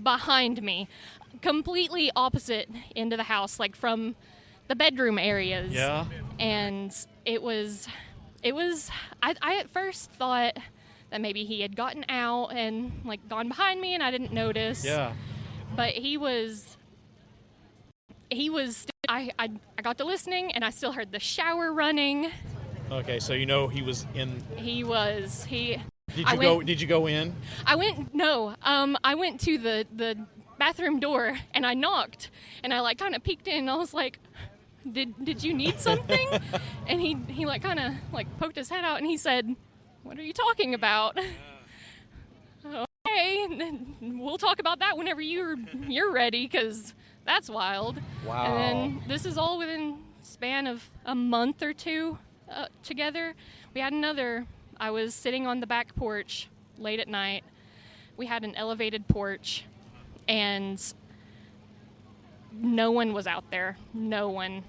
behind me, completely opposite end of the house, like from the bedroom areas. Yeah. And it was I at first thought that maybe he had gotten out and like gone behind me and I didn't notice. Yeah. But he was I got to listening and I still heard the shower running. Okay, so he was in. Did you go in? I went to the bathroom door and I knocked and I like kind of peeked in and I was like, did you need something? And he like kind of like poked his head out and he said, "What are you talking about?" Okay, we'll talk about that whenever you're ready, because that's wild. Wow. And then this is all within span of a month or two together. We had I was sitting on the back porch late at night. We had an elevated porch and no one was out there. No one.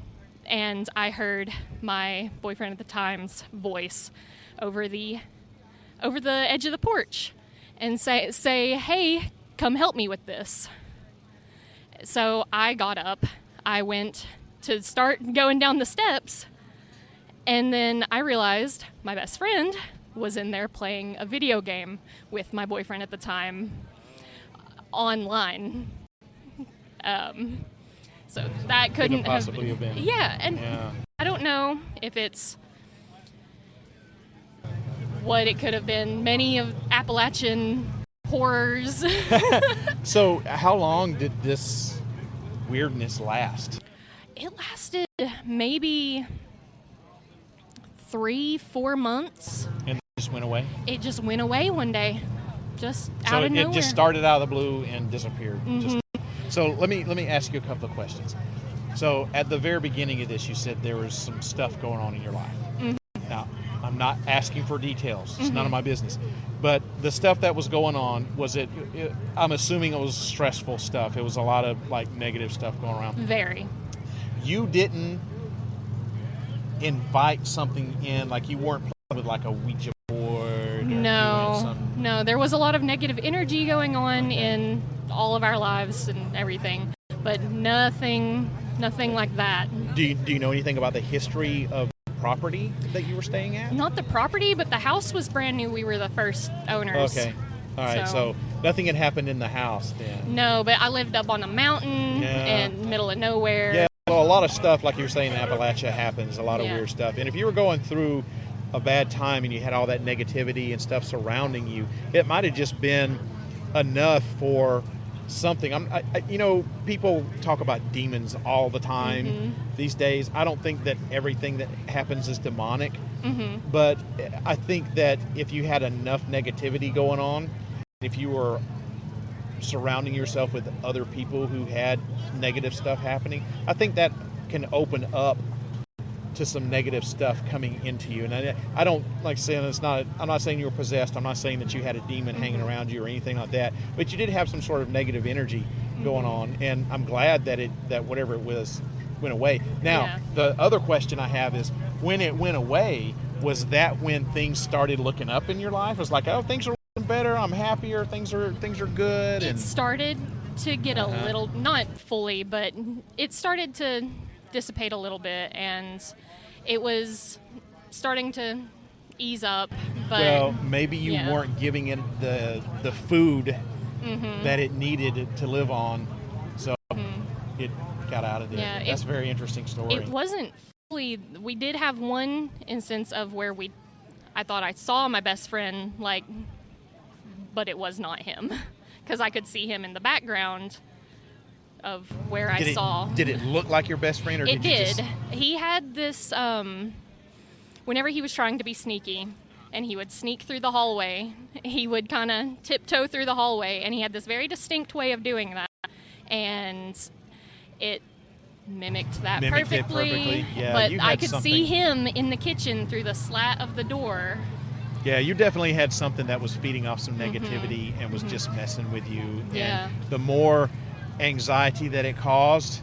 And I heard my boyfriend at the time's voice over the edge of the porch and say, "Hey, come help me with this." So I got up. I went to start going down the steps, and then I realized my best friend was in there playing a video game with my boyfriend at the time online. So that couldn't possibly have been. Yeah, and I don't know if it's what it could have been. Many of Appalachian horrors. So how long did this weirdness last? It lasted maybe 3-4 months. And it just went away? It just went away one day. Just out of nowhere. So it just started out of the blue and disappeared. Mm-hmm. So let me ask you a couple of questions. So at the very beginning of this, you said there was some stuff going on in your life. Mm-hmm. Now, I'm not asking for details. It's none of my business. But the stuff that was going on, I'm assuming it was stressful stuff. It was a lot of like negative stuff going around. Very. You didn't invite something in, like you weren't playing with like a Ouija board? No, there was a lot of negative energy going on in all of our lives and everything, but nothing like that. Do you know anything about the history of the property that you were staying at? Not the property, but the house was brand new. We were the first owners. Okay. All right, so nothing had happened in the house then? No, but I lived up on a mountain in the middle of nowhere. Yeah, well, a lot of stuff, like you were saying, in Appalachia happens, a lot of weird stuff. And if you were going through a bad time and you had all that negativity and stuff surrounding you, it might have just been enough for something. People talk about demons all the time these days. I don't think that everything that happens is demonic, but I think that if you had enough negativity going on, if you were surrounding yourself with other people who had negative stuff happening, I think that can open up to some negative stuff coming into you. And I don't like saying I'm not saying you were possessed. I'm not saying that you had a demon hanging around you or anything like that, but you did have some sort of negative energy going on. And I'm glad that whatever it was went away. Now, the other question I have is, when it went away, was that when things started looking up in your life? It was like, oh, things are better, I'm happier, things are good. It started to get a little, not fully, but it started to dissipate a little bit, and it was starting to ease up. But well, maybe you weren't giving it the food that it needed to live on, so it got out of there. Yeah, that's a very interesting story. It wasn't fully. We did have one instance of where I thought I saw my best friend, but it was not him, because I could see him in the background of where I saw. Did it look like your best friend, or it did? He had this. Whenever he was trying to be sneaky, and he would sneak through the hallway, he would kind of tiptoe through the hallway, and he had this very distinct way of doing that, and it mimicked that perfectly. Yeah, but I could see him in the kitchen through the slat of the door. Yeah, you definitely had something that was feeding off some negativity and was just messing with you. Yeah. And the more anxiety that it caused,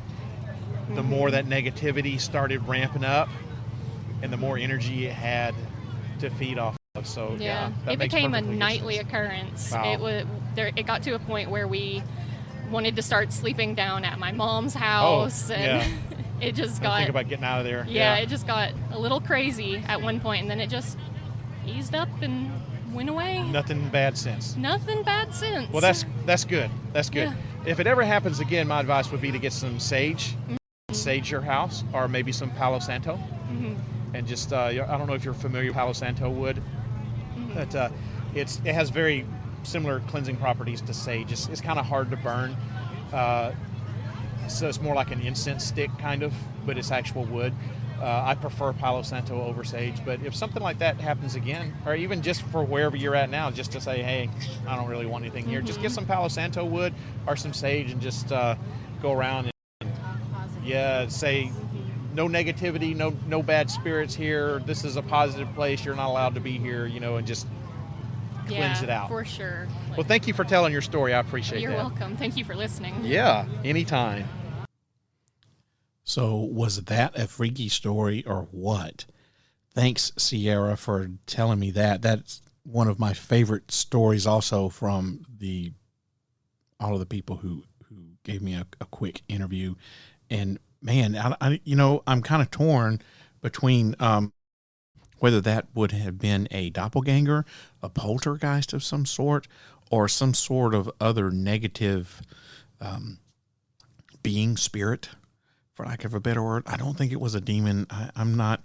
the more that negativity started ramping up, and the more energy it had to feed off of. So yeah, it became a nightly occurrence. Wow. It got to a point where we wanted to start sleeping down at my mom's house, and it just got. Think about getting out of there. Yeah, it just got a little crazy at one point, and then it just eased up and went away. Nothing bad since. Nothing bad since. Well, that's good. That's good. Yeah. If it ever happens again, my advice would be to get some sage, sage your house, or maybe some Palo Santo, and just I don't know if you're familiar with Palo Santo wood, but it has very similar cleansing properties to sage. It's kind of hard to burn, so it's more like an incense stick kind of, but it's actual wood. I prefer Palo Santo over sage, but if something like that happens again, or even just for wherever you're at now, just to say, hey, I don't really want anything here, just get some Palo Santo wood or some sage and just go around and say no negativity, no bad spirits here, this is a positive place, you're not allowed to be here, and just cleanse it out. For sure. Well, thank you for telling your story. I appreciate You're that. You're welcome. Thank you for listening. Yeah, anytime. So was that a freaky story or what? Thanks, Sierra, for telling me that. That's one of my favorite stories also from all of the people who gave me a quick interview. And man, I'm kind of torn between whether that would have been a doppelganger, a poltergeist of some sort, or some sort of other negative being, spirit, for lack of a better word. I don't think it was a demon. I'm not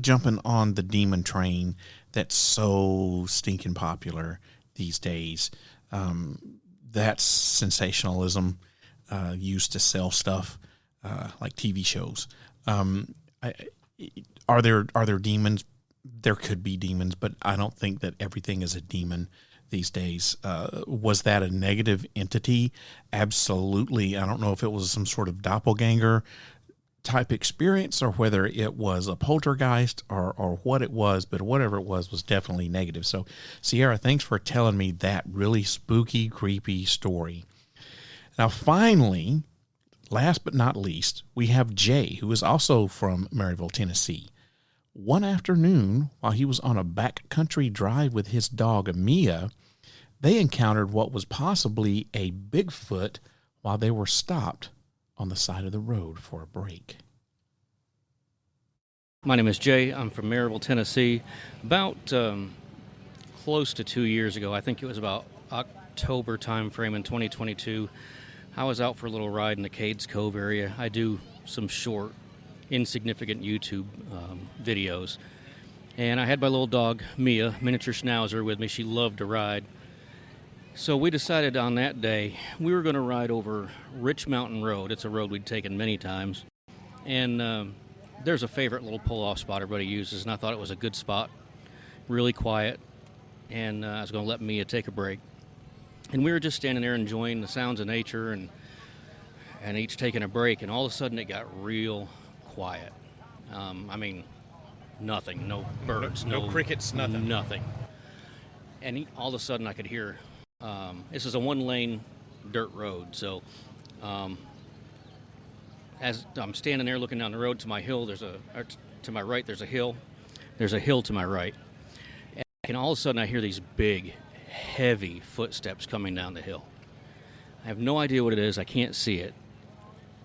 jumping on the demon train that's so stinking popular these days. That's sensationalism used to sell stuff like TV shows. Are there demons? There could be demons, but I don't think that everything is a demon these days. Was that a negative entity? Absolutely. I don't know if it was some sort of doppelganger type experience or whether it was a poltergeist or what it was, but whatever it was definitely negative. So, Sierra, thanks for telling me that really spooky, creepy story. Now, finally, last but not least, we have Jay, who is also from Maryville, Tennessee. One afternoon, while he was on a backcountry drive with his dog, Mia, they encountered what was possibly a Bigfoot while they were stopped on the side of the road for a break. My name is Jay. I'm from Maryville, Tennessee. About close to 2 years ago, I think it was about October time frame in 2022, I was out for a little ride in the Cades Cove area. I do some short, insignificant YouTube videos. And I had my little dog, Mia, miniature schnauzer, with me. She loved to ride. So we decided on that day we were going to ride over Rich Mountain Road. It's a road we'd taken many times. And there's a favorite little pull-off spot everybody uses, and I thought it was a good spot, really quiet. And I was going to let Mia take a break. And we were just standing there enjoying the sounds of nature and each taking a break, and all of a sudden it got real quiet. I mean, nothing, no birds, no crickets, nothing. Nothing. And all of a sudden I could hear, this is a one-lane dirt road, so as I'm standing there looking down the road to my hill, to my right there's a hill. There's a hill to my right. And all of a sudden I hear these big, heavy footsteps coming down the hill. I have no idea what it is. I can't see it.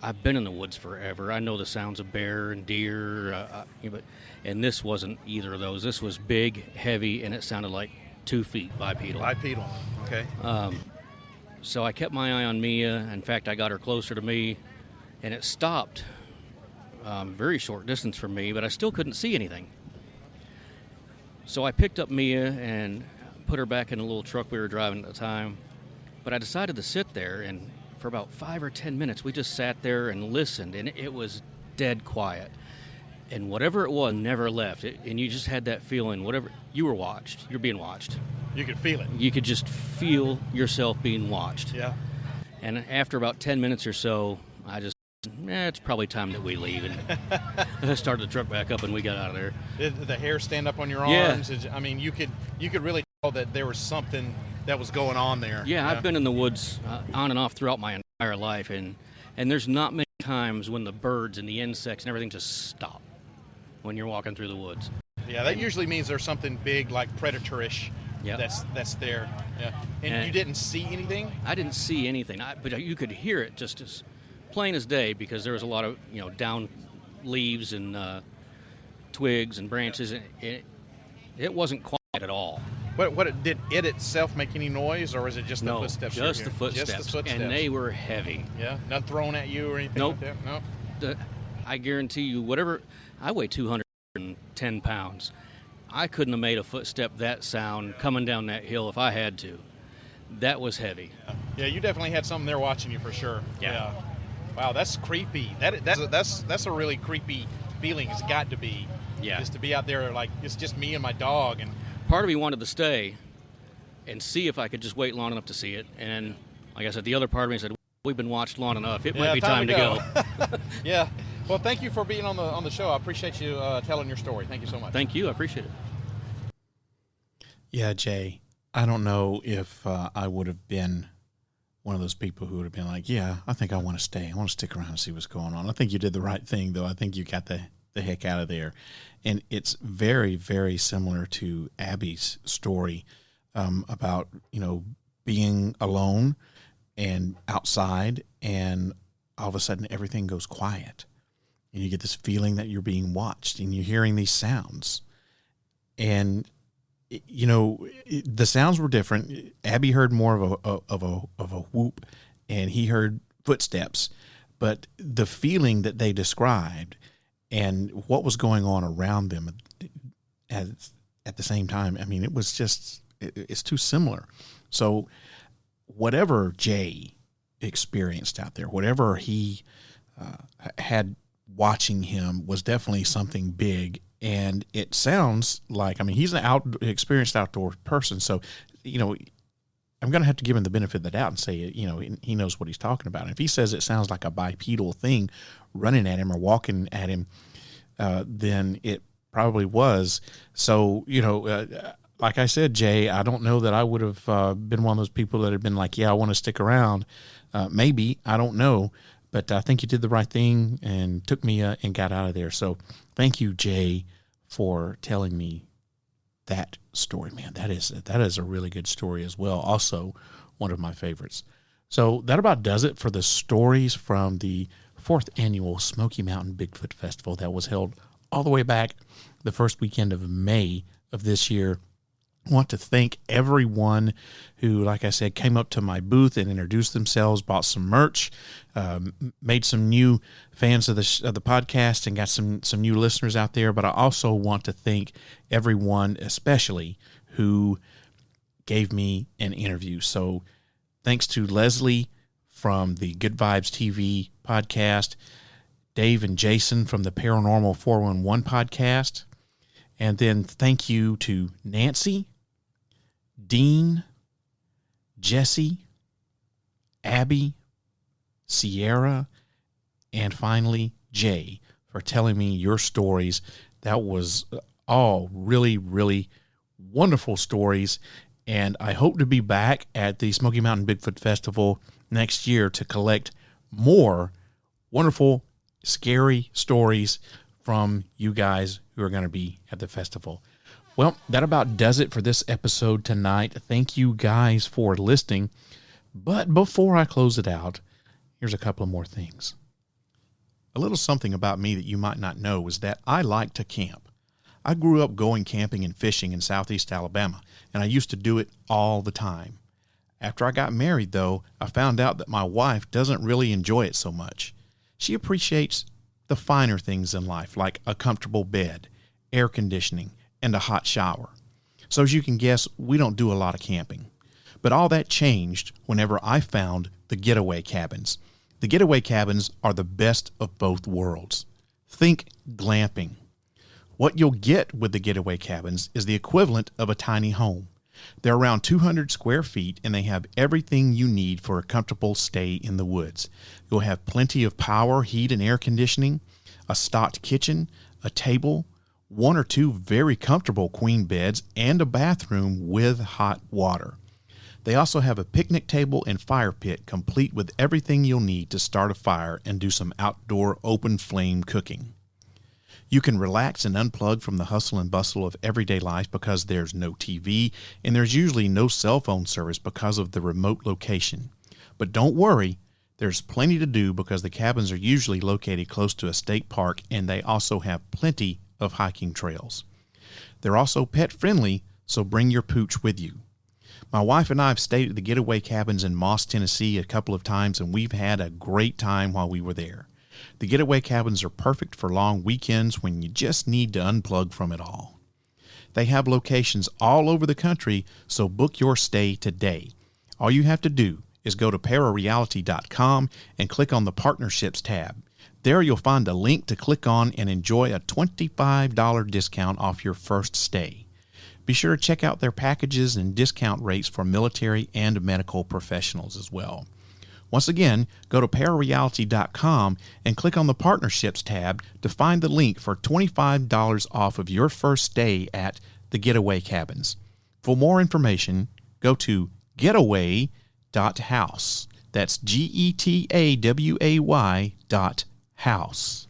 I've been in the woods forever. I know the sounds of bear and deer, and this wasn't either of those. This was big, heavy, and it sounded like 2 feet bipedal. Bipedal, okay. So I kept my eye on Mia. In fact, I got her closer to me, and it stopped very short distance from me, but I still couldn't see anything. So I picked up Mia and put her back in the little truck we were driving at the time. But I decided to sit there, and for about 5 or 10 minutes, we just sat there and listened, and it was dead quiet. And whatever it was never left. And you just had that feeling, whatever, you were watched. You're being watched. You could feel it. You could just feel yourself being watched. Yeah. And after about 10 minutes or so, I just, it's probably time that we leave. And I started the truck back up, and we got out of there. Did the hair stand up on your Yeah. arms? I mean, you could really tell that there was something that was going on there. Yeah, I've been in the woods on and off throughout my entire life, and there's not many times when the birds and the insects and everything just stop when you're walking through the woods. Yeah, that usually means there's something big, like predatorish, Yep. that's there. Yeah. And you didn't see anything? I didn't see anything, but you could hear it just as plain as day, because there was a lot of down leaves and twigs and branches, and it wasn't quiet at all. What did it itself make any noise, or was it just the footsteps? Just the footsteps. Just the footsteps. And they were heavy. Yeah, not thrown at you or anything Nope. like that? Nope. I guarantee you, I weigh 210 pounds. I couldn't have made a footstep that sound coming down that hill if I had to. That was heavy. Yeah, you definitely had something there watching you for sure. Yeah. Wow, that's creepy. That's a really creepy feeling. It's got to be. Yeah. Just to be out there, like, it's just me and my dog, and part of me wanted to stay and see if I could just wait long enough to see it. And like I said, the other part of me said, we've been watched long enough. It might be time to go. Yeah. Well, thank you for being on the show. I appreciate you telling your story. Thank you so much. Thank you. I appreciate it. Yeah, Jay, I don't know if I would have been one of those people who would have been like, yeah, I think I want to stay. I want to stick around and see what's going on. I think you did the right thing, though. I think you got the heck out of there. And it's very, very similar to Abby's story about, being alone and outside, and all of a sudden everything goes quiet. And you get this feeling that you're being watched, and you're hearing these sounds. And the sounds were different. Abby heard more of a whoop, and he heard footsteps. But the feeling that they described and what was going on around them at the same time, I mean, it was just, it's too similar. So whatever Jay experienced out there, whatever he had watching him, was definitely something big. And it sounds like, I mean, he's an experienced outdoor person. So, I'm going to have to give him the benefit of the doubt and say, he knows what he's talking about. And if he says it sounds like a bipedal thing running at him or walking at him, then it probably was. So, like I said, Jay, I don't know that I would have been one of those people that had been like, yeah, I want to stick around. Maybe, I don't know. But I think you did the right thing and took me and got out of there. So thank you, Jay, for telling me that story, man. That is a really good story as well. Also, one of my favorites. So that about does it for the stories from the 4th annual Smoky Mountain Bigfoot Festival that was held all the way back the first weekend of May of this year. I want to thank everyone who, like I said, came up to my booth and introduced themselves, bought some merch, made some new fans of the podcast, and got some new listeners out there. But I also want to thank everyone, especially who gave me an interview. So thanks to Leslie from the Good Vibes TV podcast, Dave and Jason from the Paranormal 411 podcast, and then thank you to Nancy, Dean, Jesse, Abby, Sierra, and finally Jay for telling me your stories. That was all really, really wonderful stories. And I hope to be back at the Smoky Mountain Bigfoot Festival next year to collect more wonderful, scary stories from you guys who are going to be at the festival. Well, that about does it for this episode tonight. Thank you guys for listening. But before I close it out, here's a couple of more things. A little something about me that you might not know is that I like to camp. I grew up going camping and fishing in southeast Alabama, and I used to do it all the time. After I got married, though, I found out that my wife doesn't really enjoy it so much. She appreciates the finer things in life, like a comfortable bed, air conditioning, and a hot shower. So as you can guess, we don't do a lot of camping. But all that changed whenever I found the getaway cabins. The getaway cabins are the best of both worlds. Think glamping. What you'll get with the getaway cabins is the equivalent of a tiny home. They're around 200 square feet, and they have everything you need for a comfortable stay in the woods. You'll have plenty of power, heat, and air conditioning, a stocked kitchen, a table, one or two very comfortable queen beds, and a bathroom with hot water. They also have a picnic table and fire pit, complete with everything you'll need to start a fire and do some outdoor open flame cooking. You can relax and unplug from the hustle and bustle of everyday life because there's no TV, and there's usually no cell phone service because of the remote location. But don't worry, there's plenty to do because the cabins are usually located close to a state park, and they also have plenty of hiking trails. They're also pet friendly, so bring your pooch with you. My wife and I have stayed at the getaway cabins in Moss, Tennessee a couple of times, and we've had a great time while we were there. The getaway cabins are perfect for long weekends when you just need to unplug from it all. They have locations all over the country, so book your stay today. All you have to do is go to ParaReality.com and click on the Partnerships tab. There you'll find a link to click on and enjoy a $25 discount off your first stay. Be sure to check out their packages and discount rates for military and medical professionals as well. Once again, go to ParaReality.com and click on the Partnerships tab to find the link for $25 off of your first stay at the Getaway Cabins. For more information, go to getaway.house. That's GETAWAY.house.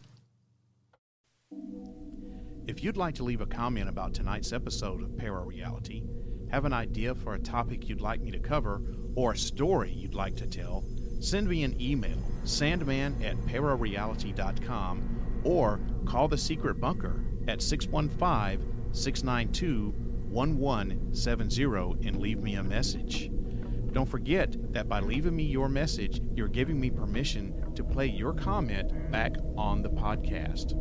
If you'd like to leave a comment about tonight's episode of ParaReality, have an idea for a topic you'd like me to cover, or a story you'd like to tell, send me an email, sandman@parareality.com, or call the Secret Bunker at 615-692-1170 and leave me a message. Don't forget that by leaving me your message, you're giving me permission to play your comment back on the podcast.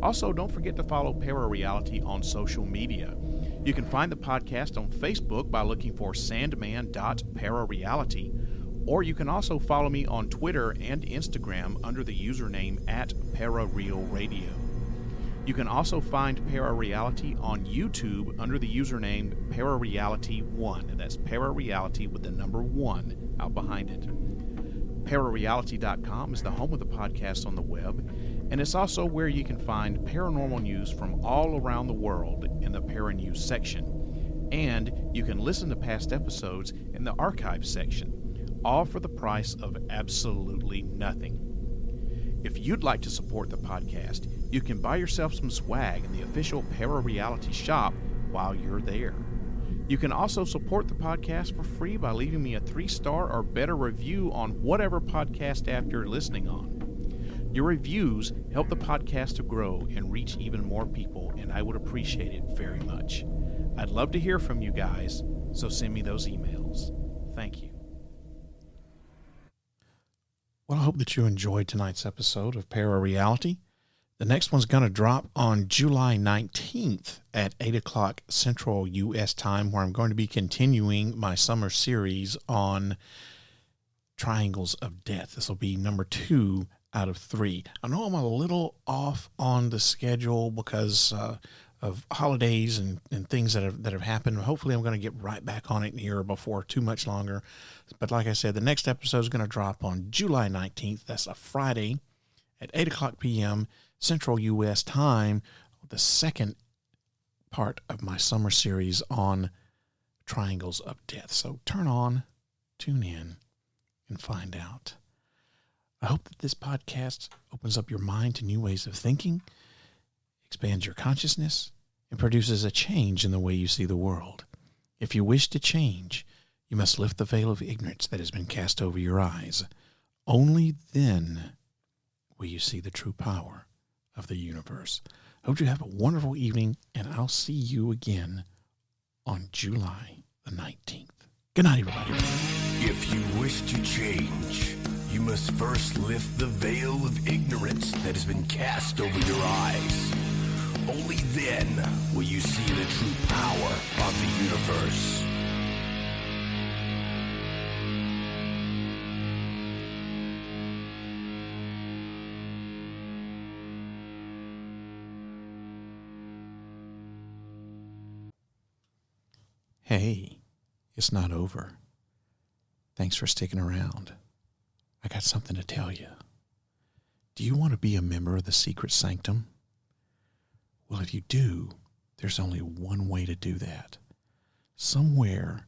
Also, don't forget to follow ParaReality on social media. You can find the podcast on Facebook by looking for sandman.parareality, or you can also follow me on Twitter and Instagram under the username @ParaRealRadio. You can also find ParaReality on YouTube under the username ParaReality1, and that's ParaReality with the number 1 out behind it. ParaReality.com is the home of the podcast on the web, and it's also where you can find paranormal news from all around the world in the Paranews section. And you can listen to past episodes in the archive section, all for the price of absolutely nothing. If you'd like to support the podcast, you can buy yourself some swag in the official ParaReality shop while you're there. You can also support the podcast for free by leaving me a 3-star or better review on whatever podcast app you're listening on. Your reviews help the podcast to grow and reach even more people, and I would appreciate it very much. I'd love to hear from you guys, so send me those emails. Thank you. Well, I hope that you enjoyed tonight's episode of ParaReality. The next one's going to drop on July 19th at 8 o'clock Central U.S. time, where I'm going to be continuing my summer series on Triangles of Death. This will be number 2 out of 3. I know I'm a little off on the schedule because of holidays and things that have happened. Hopefully I'm going to get right back on it here before too much longer. But like I said, the next episode is going to drop on July 19th. That's a Friday at 8 o'clock p.m. Central U.S. time, the second part of my summer series on Triangles of Death. So turn on, tune in, and find out. I hope that this podcast opens up your mind to new ways of thinking, expands your consciousness, and produces a change in the way you see the world. If you wish to change, you must lift the veil of ignorance that has been cast over your eyes. Only then will you see the true power of the universe. Hope you have a wonderful evening, and I'll see you again on July the 19th. Good night, everybody. If you wish to change, you must first lift the veil of ignorance that has been cast over your eyes. Only then will you see the true power of the universe. Hey, it's not over. Thanks for sticking around. I got something to tell you. Do you want to be a member of the Secret Sanctum? Well, if you do, there's only one way to do that. Somewhere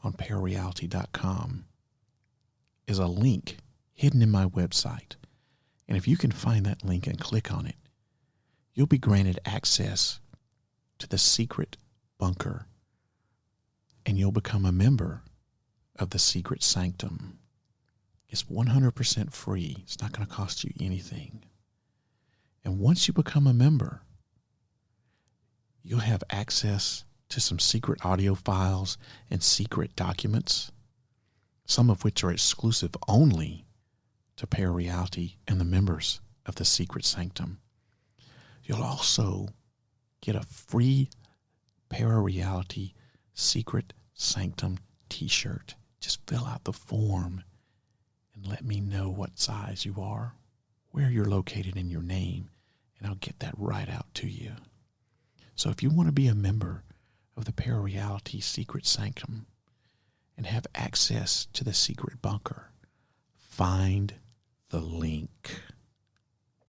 on ParaReality.com is a link hidden in my website. And if you can find that link and click on it, you'll be granted access to the secret bunker, and you'll become a member of the Secret Sanctum. It's 100% free. It's not going to cost you anything. And once you become a member, you'll have access to some secret audio files and secret documents, some of which are exclusive only to ParaReality and the members of the Secret Sanctum. You'll also get a free ParaReality Secret Sanctum t-shirt. Just fill out the form and let me know what size you are, where you're located in your name, and I'll get that right out to you. So if you want to be a member of the ParaReality Secret Sanctum and have access to the secret bunker, find the link.